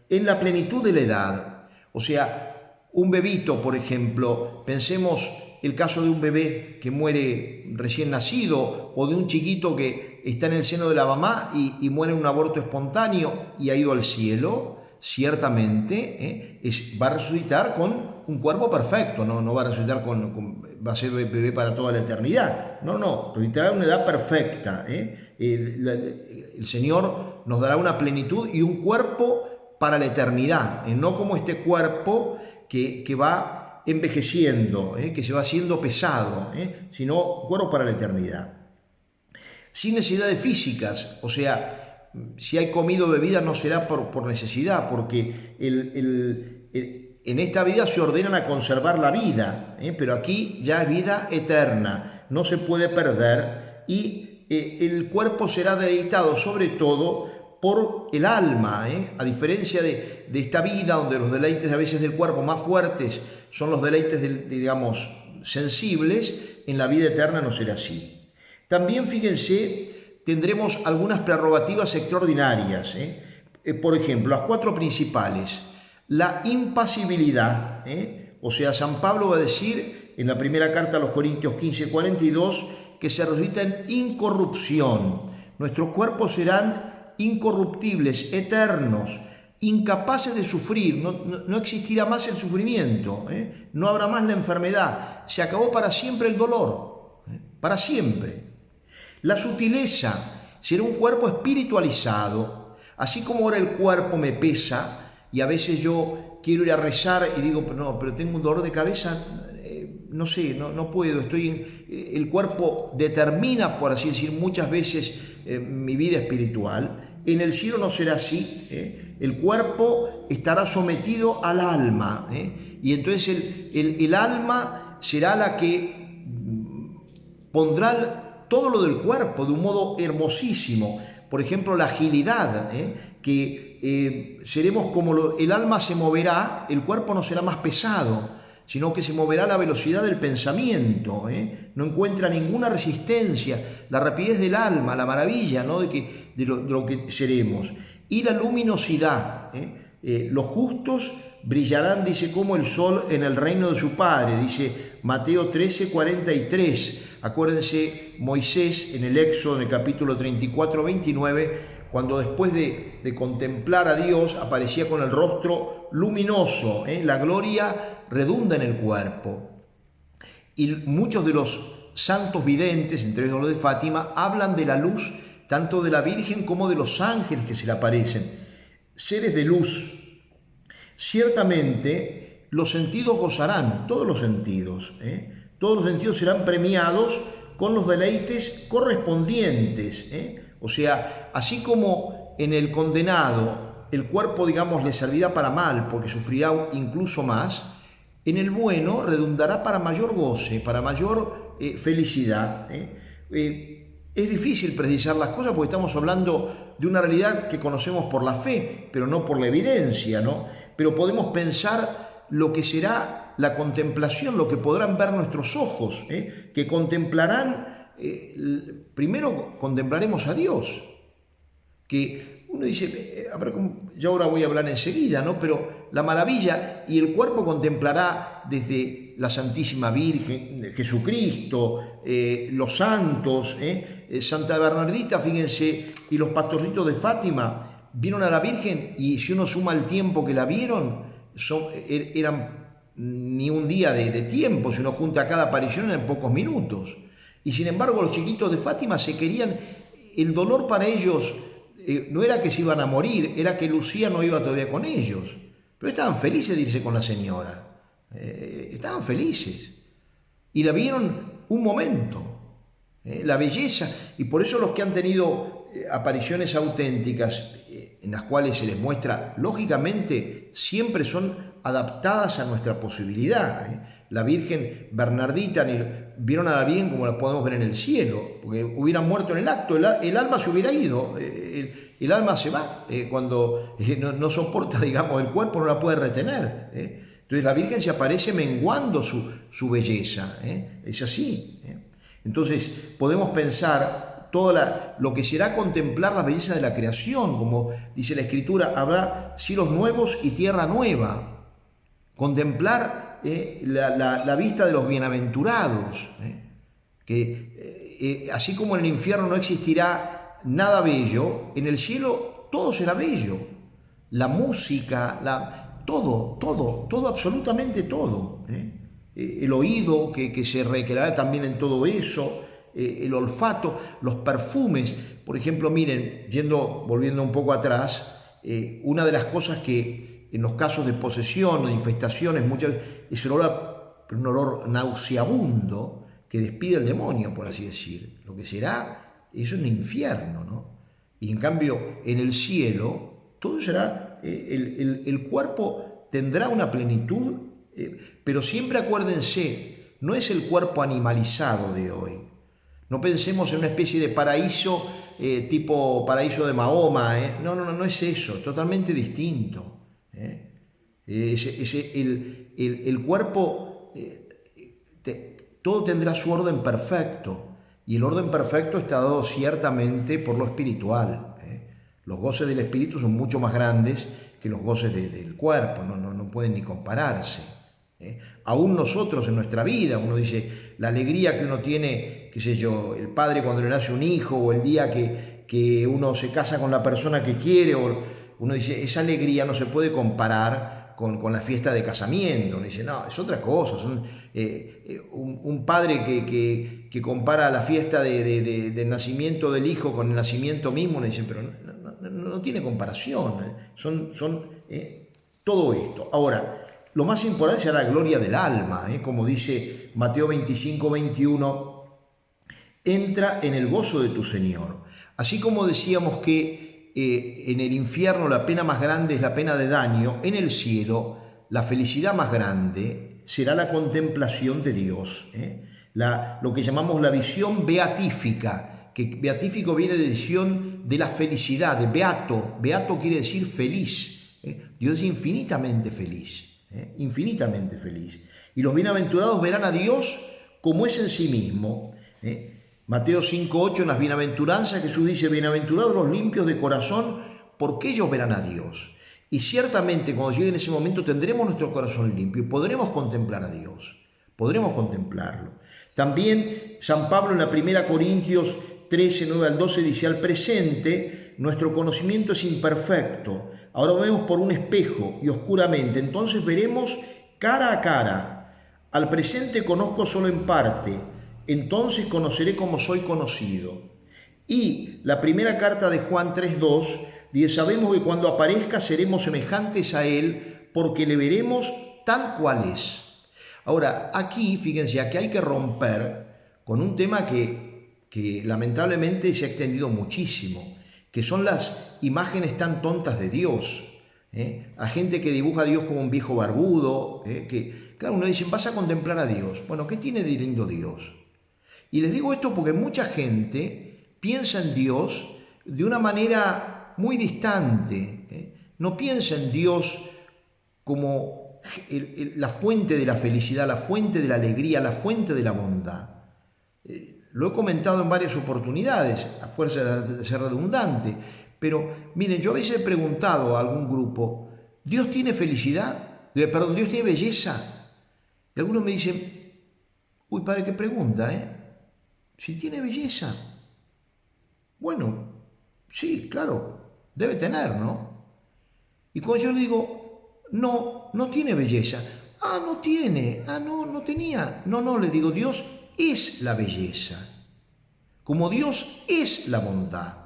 en la plenitud de la edad. O sea, un bebito, por ejemplo, pensemos el caso de un bebé que muere recién nacido o de un chiquito que está en el seno de la mamá y muere en un aborto espontáneo y ha ido al cielo, ciertamente va a resucitar con un cuerpo perfecto, no va a resucitar va a ser bebé para toda la eternidad. No, resucitará en una edad perfecta. El Señor nos dará una plenitud y un cuerpo para la eternidad, no como este cuerpo que va envejeciendo, que se va haciendo pesado, sino cuerpo para la eternidad. Sin necesidades físicas, o sea, si hay comida o bebida no será por necesidad, porque en esta vida se ordenan a conservar la vida, pero aquí ya es vida eterna, no se puede perder, y el cuerpo será deleitado sobre todo por el alma, a diferencia de esta vida donde los deleites a veces del cuerpo más fuertes son los deleites, digamos, sensibles. En la vida eterna no será así. También, fíjense, tendremos algunas prerrogativas extraordinarias. Por ejemplo, las cuatro principales. La impasibilidad. O sea, San Pablo va a decir en la primera carta a los Corintios 15:42 que se resucita en incorrupción. Nuestros cuerpos serán incorruptibles, eternos, incapaces de sufrir. No existirá más el sufrimiento. No habrá más la enfermedad. Se acabó para siempre el dolor. Para siempre. La sutileza, será un cuerpo espiritualizado. Así como ahora el cuerpo me pesa y a veces yo quiero ir a rezar y digo, pero tengo un dolor de cabeza, no sé, no puedo, el cuerpo determina, por así decir, muchas veces mi vida espiritual. En el cielo no será así, el cuerpo estará sometido al alma, y entonces el alma será la que pondrá todo lo del cuerpo de un modo hermosísimo. Por ejemplo, la agilidad, que seremos como el alma se moverá, el cuerpo no será más pesado, sino que se moverá a la velocidad del pensamiento, no encuentra ninguna resistencia, la rapidez del alma, la maravilla, ¿no?, de lo que seremos. Y la luminosidad, los justos brillarán, dice, como el sol en el reino de su Padre, dice Mateo 13:43. Acuérdense Moisés en el Éxodo, en el capítulo 34, 29, cuando después de contemplar a Dios aparecía con el rostro luminoso, la gloria redunda en el cuerpo. Y muchos de los santos videntes, entre ellos los de Fátima, hablan de la luz tanto de la Virgen como de los ángeles que se le aparecen. Seres de luz. Ciertamente los sentidos gozarán, todos los sentidos, todos los sentidos serán premiados con los deleites correspondientes. O sea, así como en el condenado el cuerpo, digamos, le servirá para mal porque sufrirá incluso más, en el bueno redundará para mayor goce, para mayor felicidad. Es difícil precisar las cosas porque estamos hablando de una realidad que conocemos por la fe, pero no por la evidencia, ¿no? Pero podemos pensar lo que será la contemplación, lo que podrán ver nuestros ojos, que contemplarán, primero contemplaremos a Dios, que uno dice, a ver, ya ahora voy a hablar enseguida, ¿no? Pero la maravilla, y el cuerpo contemplará desde la Santísima Virgen, Jesucristo, los santos, Santa Bernardita, fíjense, y los pastorcitos de Fátima, vieron a la Virgen y si uno suma el tiempo que la vieron, eran ni un día de tiempo, si uno junta cada aparición en pocos minutos. Y sin embargo los chiquitos de Fátima se querían, el dolor para ellos no era que se iban a morir, era que Lucía no iba todavía con ellos. Pero estaban felices de irse con la señora, estaban felices. Y la vieron un momento, la belleza, y por eso los que han tenido apariciones auténticas, en las cuales se les muestra, lógicamente, siempre son adaptadas a nuestra posibilidad. La Virgen Bernardita, vieron a la Virgen como la podemos ver en el cielo, porque hubieran muerto en el acto, el alma se hubiera ido, el alma se va, cuando no soporta, digamos, el cuerpo, no la puede retener. Entonces la Virgen se aparece menguando su belleza, es así. Entonces podemos pensar lo que será contemplar la belleza de la creación, como dice la Escritura, habrá cielos nuevos y tierra nueva. Contemplar la vista de los bienaventurados, que así como en el infierno no existirá nada bello, en el cielo todo será bello. La música, todo, absolutamente todo. El oído que se recreará también en todo eso, el olfato, los perfumes. Por ejemplo, miren, volviendo un poco atrás, una de las cosas que en los casos de posesión o de infestaciones muchas veces es un olor nauseabundo que despide el demonio, por así decir. Lo que será, eso es un infierno, ¿no? Y en cambio, en el cielo, todo será, el cuerpo tendrá una plenitud, pero siempre acuérdense, no es el cuerpo animalizado de hoy. No pensemos en una especie de paraíso tipo paraíso de Mahoma. No es eso, es totalmente distinto. El cuerpo, todo tendrá su orden perfecto, y el orden perfecto está dado ciertamente por lo espiritual. Los goces del espíritu son mucho más grandes que los goces del cuerpo, no pueden ni compararse. Aún nosotros en nuestra vida, uno dice, la alegría que uno tiene, qué sé yo, el padre cuando le nace un hijo, o el día que uno se casa con la persona que quiere, o uno dice, esa alegría no se puede comparar con la fiesta de casamiento. Uno dice, no, es otra cosa. Un padre que compara la fiesta del nacimiento del hijo con el nacimiento mismo, uno dice, pero no tiene comparación. Son todo esto. Ahora, lo más importante será la gloria del alma, como dice Mateo 25, 21, entra en el gozo de tu Señor. Así como decíamos que en el infierno la pena más grande es la pena de daño, en el cielo la felicidad más grande será la contemplación de Dios. Lo que llamamos la visión beatífica, que beatífico viene de visión de la felicidad, de beato. Beato quiere decir feliz. Dios es infinitamente feliz. Infinitamente feliz. Y los bienaventurados verán a Dios como es en sí mismo. Mateo 5:8, en las bienaventuranzas, Jesús dice, bienaventurados los limpios de corazón, porque ellos verán a Dios. Y ciertamente cuando llegue en ese momento tendremos nuestro corazón limpio y podremos contemplar a Dios, podremos contemplarlo. También San Pablo en la 1 Corintios 13, 9 al 12 dice: al presente nuestro conocimiento es imperfecto. Ahora vemos por un espejo y oscuramente, entonces veremos cara a cara. Al presente conozco solo en parte, entonces conoceré como soy conocido. Y la primera carta de Juan 3:2 dice: sabemos que cuando aparezca seremos semejantes a Él, porque le veremos tal cual es. Ahora, aquí, fíjense, aquí hay que romper con un tema que lamentablemente se ha extendido muchísimo, que son las imágenes tan tontas de Dios. A gente que dibuja a Dios como un viejo barbudo, que, claro, uno dice: vas a contemplar a Dios. Bueno, ¿qué tiene de lindo Dios? Y les digo esto porque mucha gente piensa en Dios de una manera muy distante. No piensa en Dios como la fuente de la felicidad, la fuente de la alegría, la fuente de la bondad. Lo he comentado en varias oportunidades, a fuerza de ser redundante, pero miren, yo a veces he preguntado a algún grupo: ¿Dios tiene felicidad? Perdón, ¿Dios tiene belleza? Y algunos me dicen: uy, padre, qué pregunta, si tiene belleza. Bueno, sí, claro, debe tener, ¿no? Y cuando yo le digo: no, no tiene belleza. Ah, no tiene. Ah, no, no tenía. No, le digo: Dios es la belleza. Como Dios es la bondad.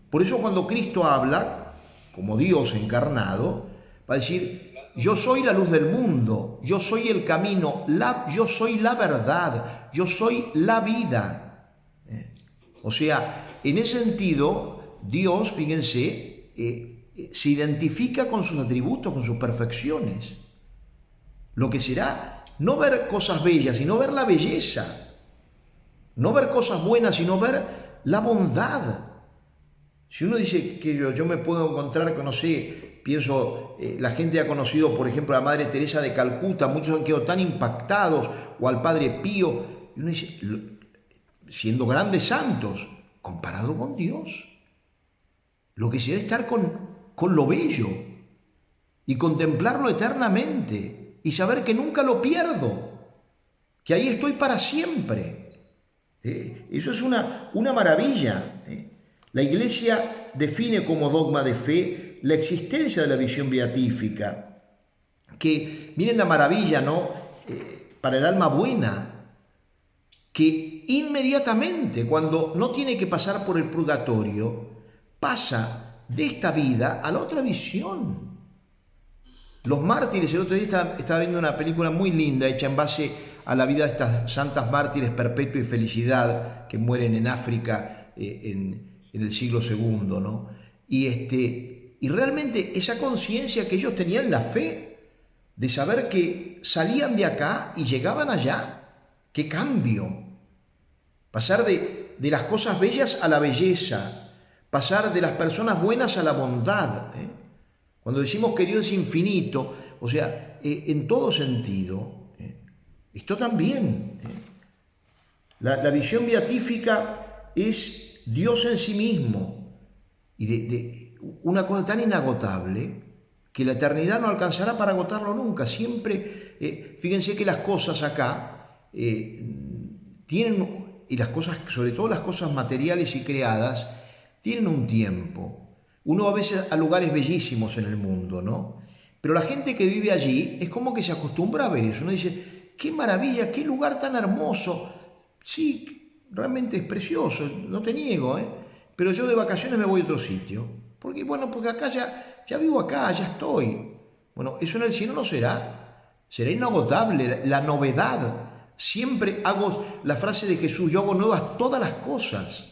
Por eso cuando Cristo habla, como Dios encarnado, va a decir: yo soy la luz del mundo, yo soy el camino, yo soy la verdad, yo soy la vida. O sea, en ese sentido, Dios, fíjense, se identifica con sus atributos, con sus perfecciones. Lo que será no ver cosas bellas, sino ver la belleza. No ver cosas buenas, sino ver la bondad. Si uno dice que yo me puedo encontrar con, no sé, pienso, la gente ha conocido, por ejemplo, a la Madre Teresa de Calcuta, muchos han quedado tan impactados, o al Padre Pío, y uno dice, siendo grandes santos, comparado con Dios, lo que será estar con lo bello y contemplarlo eternamente y saber que nunca lo pierdo, que ahí estoy para siempre. Eso es una maravilla. La Iglesia define como dogma de fe la existencia de la visión beatífica, que miren la maravilla, ¿no? Para el alma buena, que inmediatamente, cuando no tiene que pasar por el purgatorio, pasa de esta vida a la otra visión. Los mártires, el otro día estaba viendo una película muy linda hecha en base a la vida de estas santas mártires Perpetua y Felicidad que mueren en África en el siglo II, ¿no? Y realmente esa conciencia que ellos tenían, la fe de saber que salían de acá y llegaban allá, qué cambio. Pasar de las cosas bellas a la belleza, pasar de las personas buenas a la bondad. Cuando decimos que Dios es infinito, o sea, en todo sentido, esto también. La visión beatífica es Dios en sí mismo y de una cosa tan inagotable que la eternidad no alcanzará para agotarlo nunca. Siempre, fíjense que las cosas acá tienen, y las cosas, sobre todo las cosas materiales y creadas, tienen un tiempo. Uno va a veces a lugares bellísimos en el mundo, ¿no? Pero la gente que vive allí es como que se acostumbra a ver eso. Uno dice, qué maravilla, qué lugar tan hermoso. Sí, realmente es precioso, no te niego, pero yo de vacaciones me voy a otro sitio. Porque acá ya vivo acá, ya estoy. Bueno, eso en el cielo no será. Será inagotable, la novedad. Siempre hago la frase de Jesús: yo hago nuevas todas las cosas.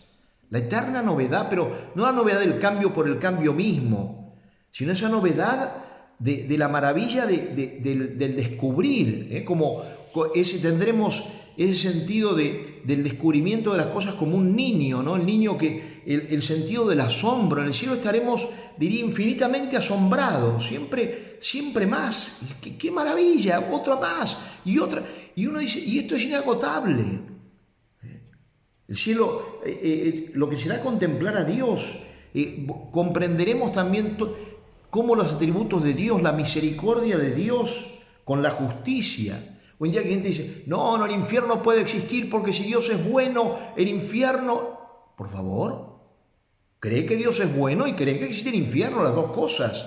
La eterna novedad, pero no la novedad del cambio por el cambio mismo, sino esa novedad de la maravilla del descubrir, como tendremos ese sentido del descubrimiento de las cosas como un niño, ¿no? El niño el sentido del asombro. En el cielo estaremos, diría, infinitamente asombrados, siempre más. ¡Qué maravilla! Otra más y otra. Y uno dice, y esto es inagotable. El cielo, lo que será contemplar a Dios, comprenderemos también cómo los atributos de Dios, la misericordia de Dios con la justicia, Hoy en día hay gente que dice, no, el infierno puede existir porque si Dios es bueno, el infierno... Por favor, cree que Dios es bueno y cree que existe el infierno, las dos cosas.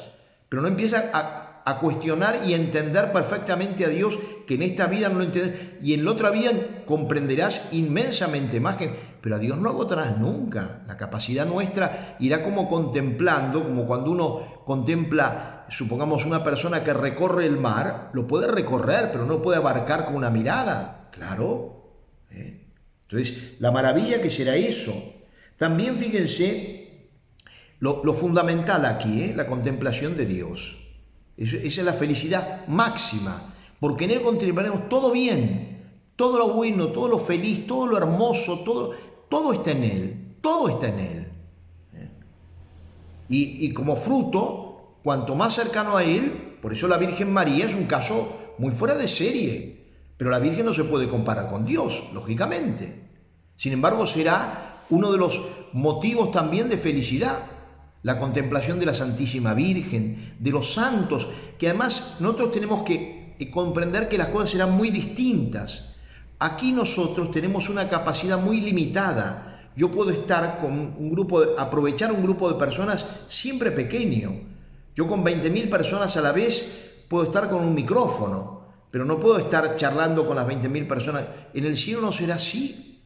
Pero no empieza a cuestionar y entender perfectamente a Dios, que en esta vida no lo entiendes y en la otra vida comprenderás inmensamente más. Pero a Dios no agotarás nunca. La capacidad nuestra irá como contemplando, como cuando uno contempla, supongamos, una persona que recorre el mar, lo puede recorrer, pero no puede abarcar con una mirada. Claro. Entonces, la maravilla que será eso. También fíjense lo fundamental aquí, la contemplación de Dios. Esa es la felicidad máxima, porque en Él contemplaremos todo bien, todo lo bueno, todo lo feliz, todo lo hermoso, todo está en Él, todo está en Él. Y como fruto, cuanto más cercano a Él, por eso la Virgen María es un caso muy fuera de serie, pero la Virgen no se puede comparar con Dios, lógicamente. Sin embargo, será uno de los motivos también de felicidad, la contemplación de la Santísima Virgen, de los santos, que además nosotros tenemos que comprender que las cosas serán muy distintas. Aquí nosotros tenemos una capacidad muy limitada. Yo puedo estar con un grupo, aprovechar un grupo de personas siempre pequeño. Yo con 20.000 personas a la vez puedo estar con un micrófono, pero no puedo estar charlando con las 20.000 personas. En el cielo no será así.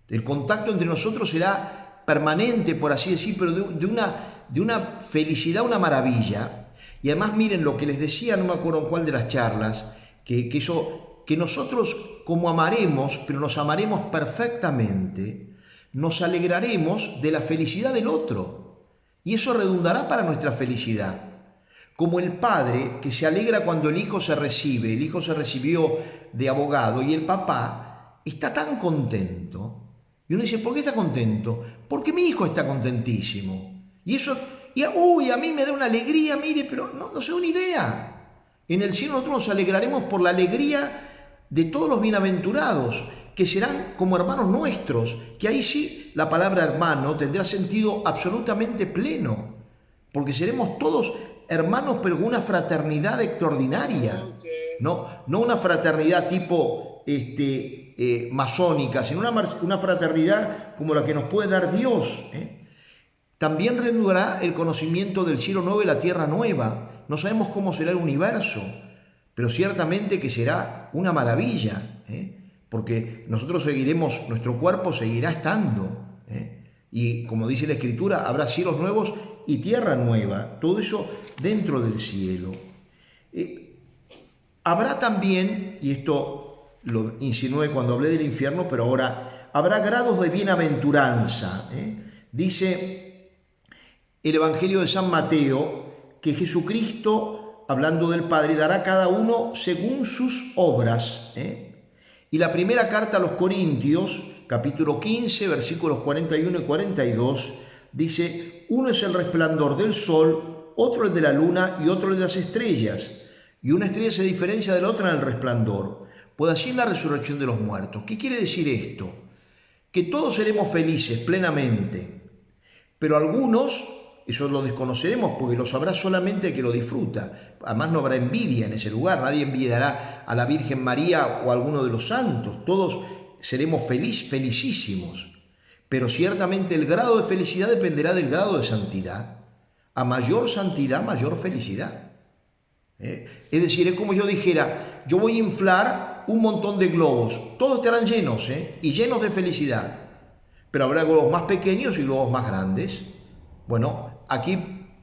El contacto entre nosotros será permanente, por así decir, pero de una felicidad, una maravilla. Y además miren lo que les decía, no me acuerdo en cuál de las charlas, que nosotros como amaremos, pero nos amaremos perfectamente, nos alegraremos de la felicidad del otro. Y eso redundará para nuestra felicidad. Como el padre que se alegra cuando el hijo se recibe, el hijo se recibió de abogado y el papá está tan contento. Y uno dice, ¿por qué está contento? Porque mi hijo está contentísimo. Y eso, a mí me da una alegría, mire, pero no se da una idea. En el cielo nosotros nos alegraremos por la alegría de todos los bienaventurados, que serán como hermanos nuestros, que ahí sí la palabra hermano tendrá sentido absolutamente pleno, porque seremos todos hermanos, pero con una fraternidad extraordinaria. No una fraternidad tipo masónica, sino una fraternidad como la que nos puede dar Dios. También redundará el conocimiento del cielo nuevo y la tierra nueva. No sabemos cómo será el universo, pero ciertamente que será una maravilla, porque nosotros seguiremos, nuestro cuerpo seguirá estando, y como dice la Escritura, habrá cielos nuevos y tierra nueva, todo eso dentro del cielo. Habrá también, y esto lo insinué cuando hablé del infierno, pero ahora habrá grados de bienaventuranza. Dice el Evangelio de San Mateo que Jesucristo, hablando del Padre, dará a cada uno según sus obras. Y la primera carta a los Corintios, capítulo 15, versículos 41 y 42, dice, uno es el resplandor del sol, otro el de la luna y otro el de las estrellas. Y una estrella se diferencia de la otra en el resplandor. Pues así es la resurrección de los muertos. ¿Qué quiere decir esto? Que todos seremos felices plenamente, pero algunos, eso lo desconoceremos porque lo sabrá solamente el que lo disfruta. Además no habrá envidia en ese lugar, nadie envidiará a la Virgen María o a alguno de los santos. Todos seremos felicísimos. Pero ciertamente el grado de felicidad dependerá del grado de santidad. A mayor santidad, mayor felicidad. Es decir, es como yo dijera, yo voy a inflar un montón de globos, todos estarán llenos, y llenos de felicidad, pero habrá globos más pequeños y globos más grandes. Bueno, aquí,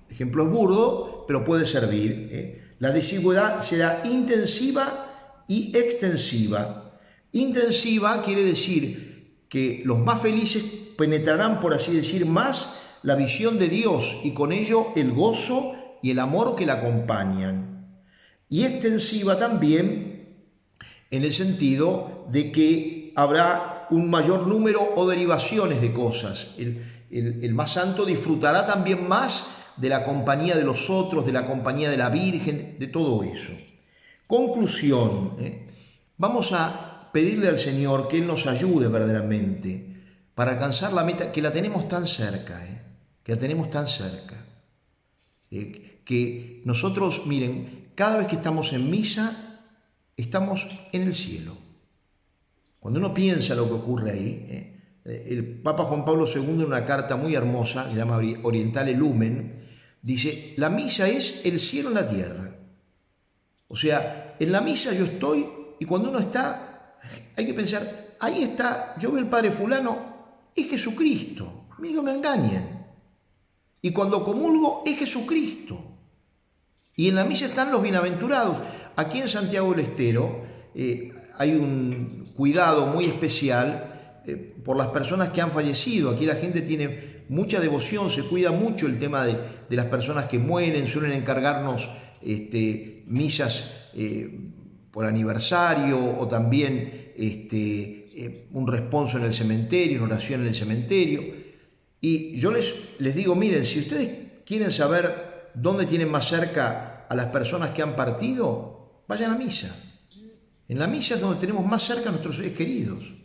ejemplo es burdo, pero puede servir. La desigualdad será intensiva y extensiva. Intensiva quiere decir que los más felices penetrarán, por así decir, más la visión de Dios y con ello el gozo y el amor que la acompañan. Y extensiva también en el sentido de que habrá un mayor número o derivaciones de cosas. El más santo disfrutará también más de la compañía de los otros, de la compañía de la Virgen, de todo eso. Conclusión, vamos a pedirle al Señor que Él nos ayude verdaderamente para alcanzar la meta, que la tenemos tan cerca, que la tenemos tan cerca. Que nosotros, miren, cada vez que estamos en misa, estamos en el cielo. Cuando uno piensa lo que ocurre ahí, el Papa Juan Pablo II en una carta muy hermosa, que se llama Orientale Lumen, dice, la misa es el cielo en la tierra. O sea, en la misa yo estoy y cuando uno está, hay que pensar, ahí está, yo veo el Padre fulano, es Jesucristo, a mí no me engañen. Y cuando comulgo es Jesucristo. Y en la misa están los bienaventurados. Aquí en Santiago del Estero hay un cuidado muy especial por las personas que han fallecido. Aquí la gente tiene mucha devoción, se cuida mucho el tema de las personas que mueren, suelen encargarnos misas por aniversario o también un responso en el cementerio, una oración en el cementerio. Y yo les digo, miren, si ustedes quieren saber dónde tienen más cerca a las personas que han partido, vayan a misa. En la misa es donde tenemos más cerca a nuestros seres queridos.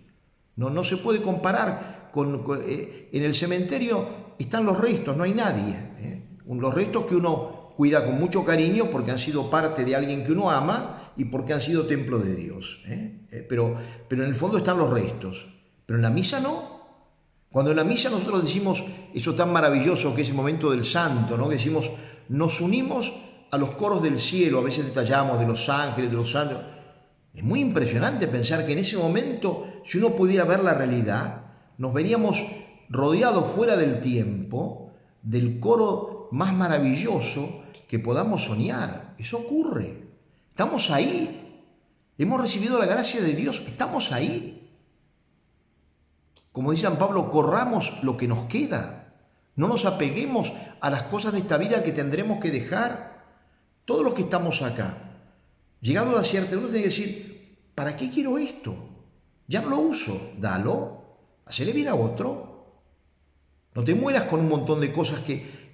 No se puede comparar en el cementerio están los restos, no hay nadie. Los restos que uno cuida con mucho cariño porque han sido parte de alguien que uno ama y porque han sido templo de Dios. Pero en el fondo están los restos. Pero en la misa no. Cuando en la misa nosotros decimos eso tan maravilloso que es el momento del santo, ¿no? Que decimos, nos unimos a los coros del cielo, a veces detallamos de los ángeles, de los santos. Es muy impresionante pensar que en ese momento, si uno pudiera ver la realidad, nos veríamos rodeados fuera del tiempo del coro más maravilloso que podamos soñar. Eso ocurre. Estamos ahí. Hemos recibido la gracia de Dios. Estamos ahí. Como dice San Pablo, corramos lo que nos queda. No nos apeguemos a las cosas de esta vida que tendremos que dejar. Todos los que estamos acá, llegado a cierta edad, uno tiene que decir, ¿para qué quiero esto? Ya no lo uso, dalo, hacele bien a otro. No te mueras con un montón de cosas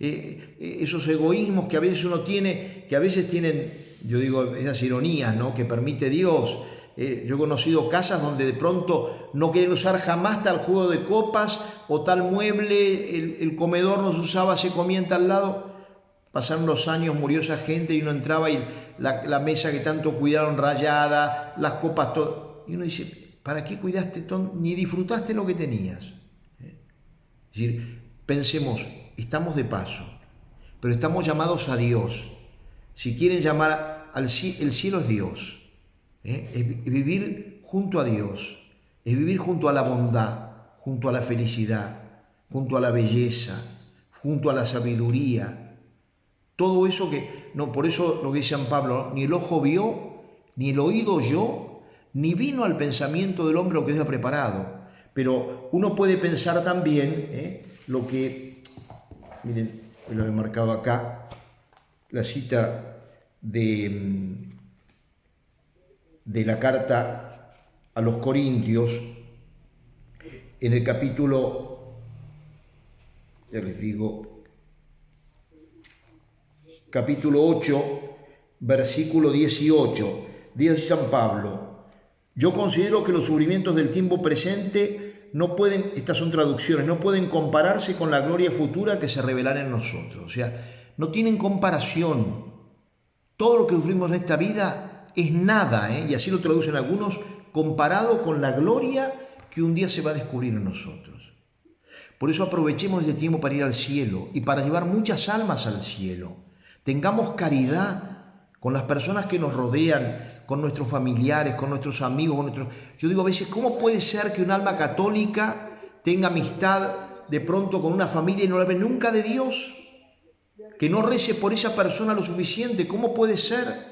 esos egoísmos que a veces uno tiene, que a veces tienen, yo digo, esas ironías, ¿no? Que permite Dios. Yo he conocido casas donde de pronto no quieren usar jamás tal juego de copas o tal mueble, el comedor no se usaba, se comía en tal lado. Pasaron los años, murió esa gente y uno entraba y la mesa que tanto cuidaron rayada, las copas, todo. Y uno dice, ¿para qué cuidaste todo? Ni disfrutaste lo que tenías. Es decir, pensemos, estamos de paso, pero estamos llamados a Dios. Si quieren llamar el cielo es Dios. Es vivir junto a Dios, es vivir junto a la bondad, junto a la felicidad, junto a la belleza, junto a la sabiduría. Todo eso por eso lo que dice San Pablo, ¿no? Ni el ojo vio, ni el oído oyó, ni vino al pensamiento del hombre lo que Dios ha preparado. Pero uno puede pensar también lo que, miren, lo he marcado acá, la cita de la carta a los Corintios, en el capítulo, ya les digo, capítulo 8, versículo 18, dice San Pablo, yo considero que los sufrimientos del tiempo presente no pueden, estas son traducciones, no pueden compararse con la gloria futura que se revelará en nosotros. O sea, no tienen comparación. Todo lo que sufrimos en esta vida es nada, y así lo traducen algunos, comparado con la gloria que un día se va a descubrir en nosotros. Por eso aprovechemos este tiempo para ir al cielo y para llevar muchas almas al cielo. Tengamos caridad con las personas que nos rodean, con nuestros familiares, con nuestros amigos, Yo digo a veces, ¿cómo puede ser que un alma católica tenga amistad de pronto con una familia y no la ve nunca de Dios? Que no rece por esa persona lo suficiente. ¿Cómo puede ser?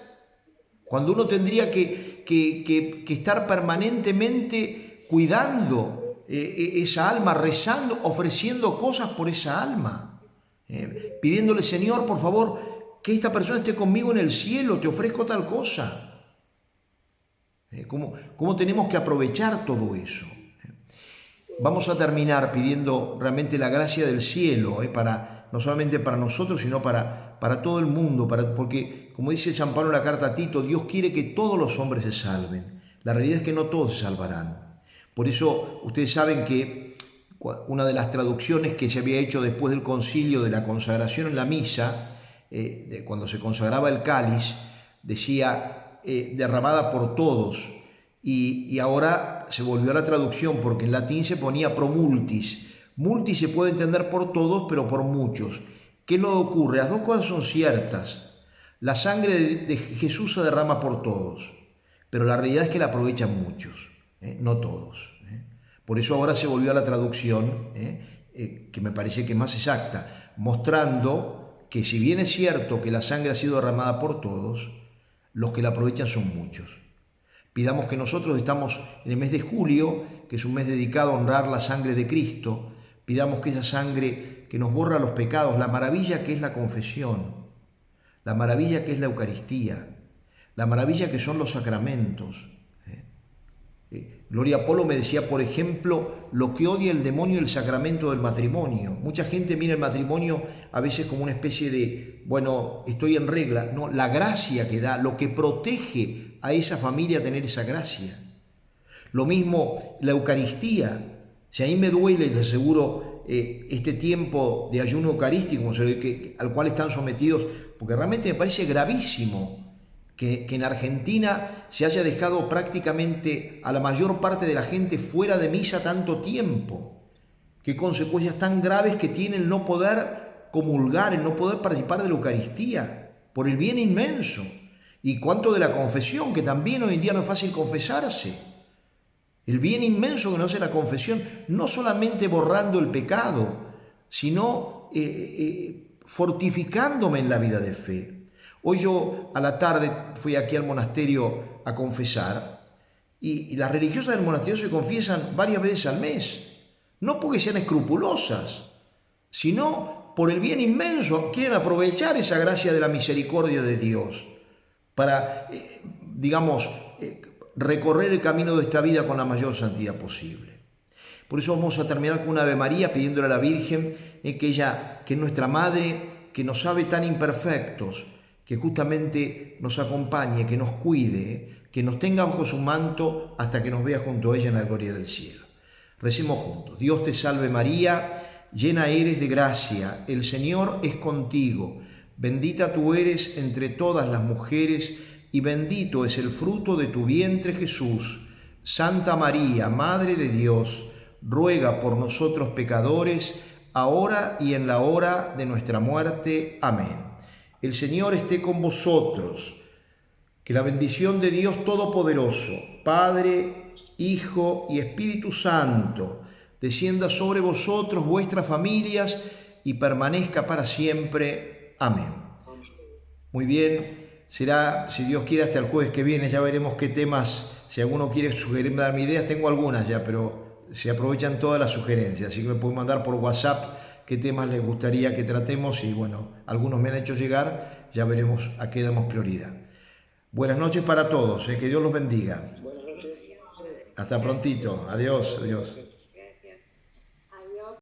Cuando uno tendría que estar permanentemente cuidando esa alma, rezando, ofreciendo cosas por esa alma, pidiéndole, Señor, por favor, que esta persona esté conmigo en el cielo, te ofrezco tal cosa. ¿Cómo tenemos que aprovechar todo eso? Vamos a terminar pidiendo realmente la gracia del cielo, no solamente para nosotros, sino para todo el mundo, porque, como dice San Pablo en la carta a Tito, Dios quiere que todos los hombres se salven. La realidad es que no todos se salvarán. Por eso ustedes saben que una de las traducciones que se había hecho después del concilio de la consagración en la misa, cuando se consagraba el cáliz, decía, derramada por todos. Y ahora se volvió a la traducción, porque en latín se ponía pro multis. Multis se puede entender por todos, pero por muchos. ¿Qué es lo que ocurre? Las dos cosas son ciertas. La sangre de Jesús se derrama por todos, pero la realidad es que la aprovechan muchos, no todos. Por eso ahora se volvió a la traducción, que me parece que es más exacta, mostrando que si bien es cierto que la sangre ha sido derramada por todos, los que la aprovechan son muchos. Pidamos que nosotros estamos en el mes de julio, que es un mes dedicado a honrar la sangre de Cristo, pidamos que esa sangre que nos borra los pecados, la maravilla que es la confesión, la maravilla que es la Eucaristía, la maravilla que son los sacramentos. Gloria Polo me decía, por ejemplo, lo que odia el demonio, el sacramento del matrimonio. Mucha gente mira el matrimonio a veces como una especie de, bueno, estoy en regla. No, la gracia que da, lo que protege a esa familia tener esa gracia. Lo mismo la Eucaristía. Si a mí me duele, les aseguro, este tiempo de ayuno eucarístico al cual están sometidos, porque realmente me parece gravísimo que en Argentina se haya dejado prácticamente a la mayor parte de la gente fuera de misa tanto tiempo. Qué consecuencias tan graves que tiene el no poder comulgar, el no poder participar de la Eucaristía, por el bien inmenso. Y cuánto de la confesión, que también hoy en día no es fácil confesarse. El bien inmenso que nos hace la confesión, no solamente borrando el pecado, sino fortificándome en la vida de fe. Hoy yo a la tarde fui aquí al monasterio a confesar y las religiosas del monasterio se confiesan varias veces al mes. No porque sean escrupulosas, sino por el bien inmenso. Quieren aprovechar esa gracia de la misericordia de Dios para, recorrer el camino de esta vida con la mayor santidad posible. Por eso vamos a terminar con una Ave María pidiéndole a la Virgen que ella, que es nuestra Madre, que nos sabe tan imperfectos, que justamente nos acompañe, que nos cuide, que nos tenga bajo su manto hasta que nos vea junto a ella en la gloria del cielo. Recemos juntos. Dios te salve María, llena eres de gracia, el Señor es contigo, bendita tú eres entre todas las mujeres y bendito es el fruto de tu vientre Jesús. Santa María, Madre de Dios, ruega por nosotros pecadores, ahora y en la hora de nuestra muerte. Amén. El Señor esté con vosotros. Que la bendición de Dios Todopoderoso, Padre, Hijo y Espíritu Santo, descienda sobre vosotros, vuestras familias, y permanezca para siempre. Amén. Muy bien, será, si Dios quiere, hasta el jueves que viene. Ya veremos qué temas, si alguno quiere sugerirme, darme ideas, tengo algunas ya, pero se aprovechan todas las sugerencias, así que me pueden mandar por WhatsApp qué temas les gustaría que tratemos y bueno, algunos me han hecho llegar, ya veremos a qué damos prioridad. Buenas noches para todos, que Dios los bendiga. Buenas noches. Hasta prontito, adiós, adiós.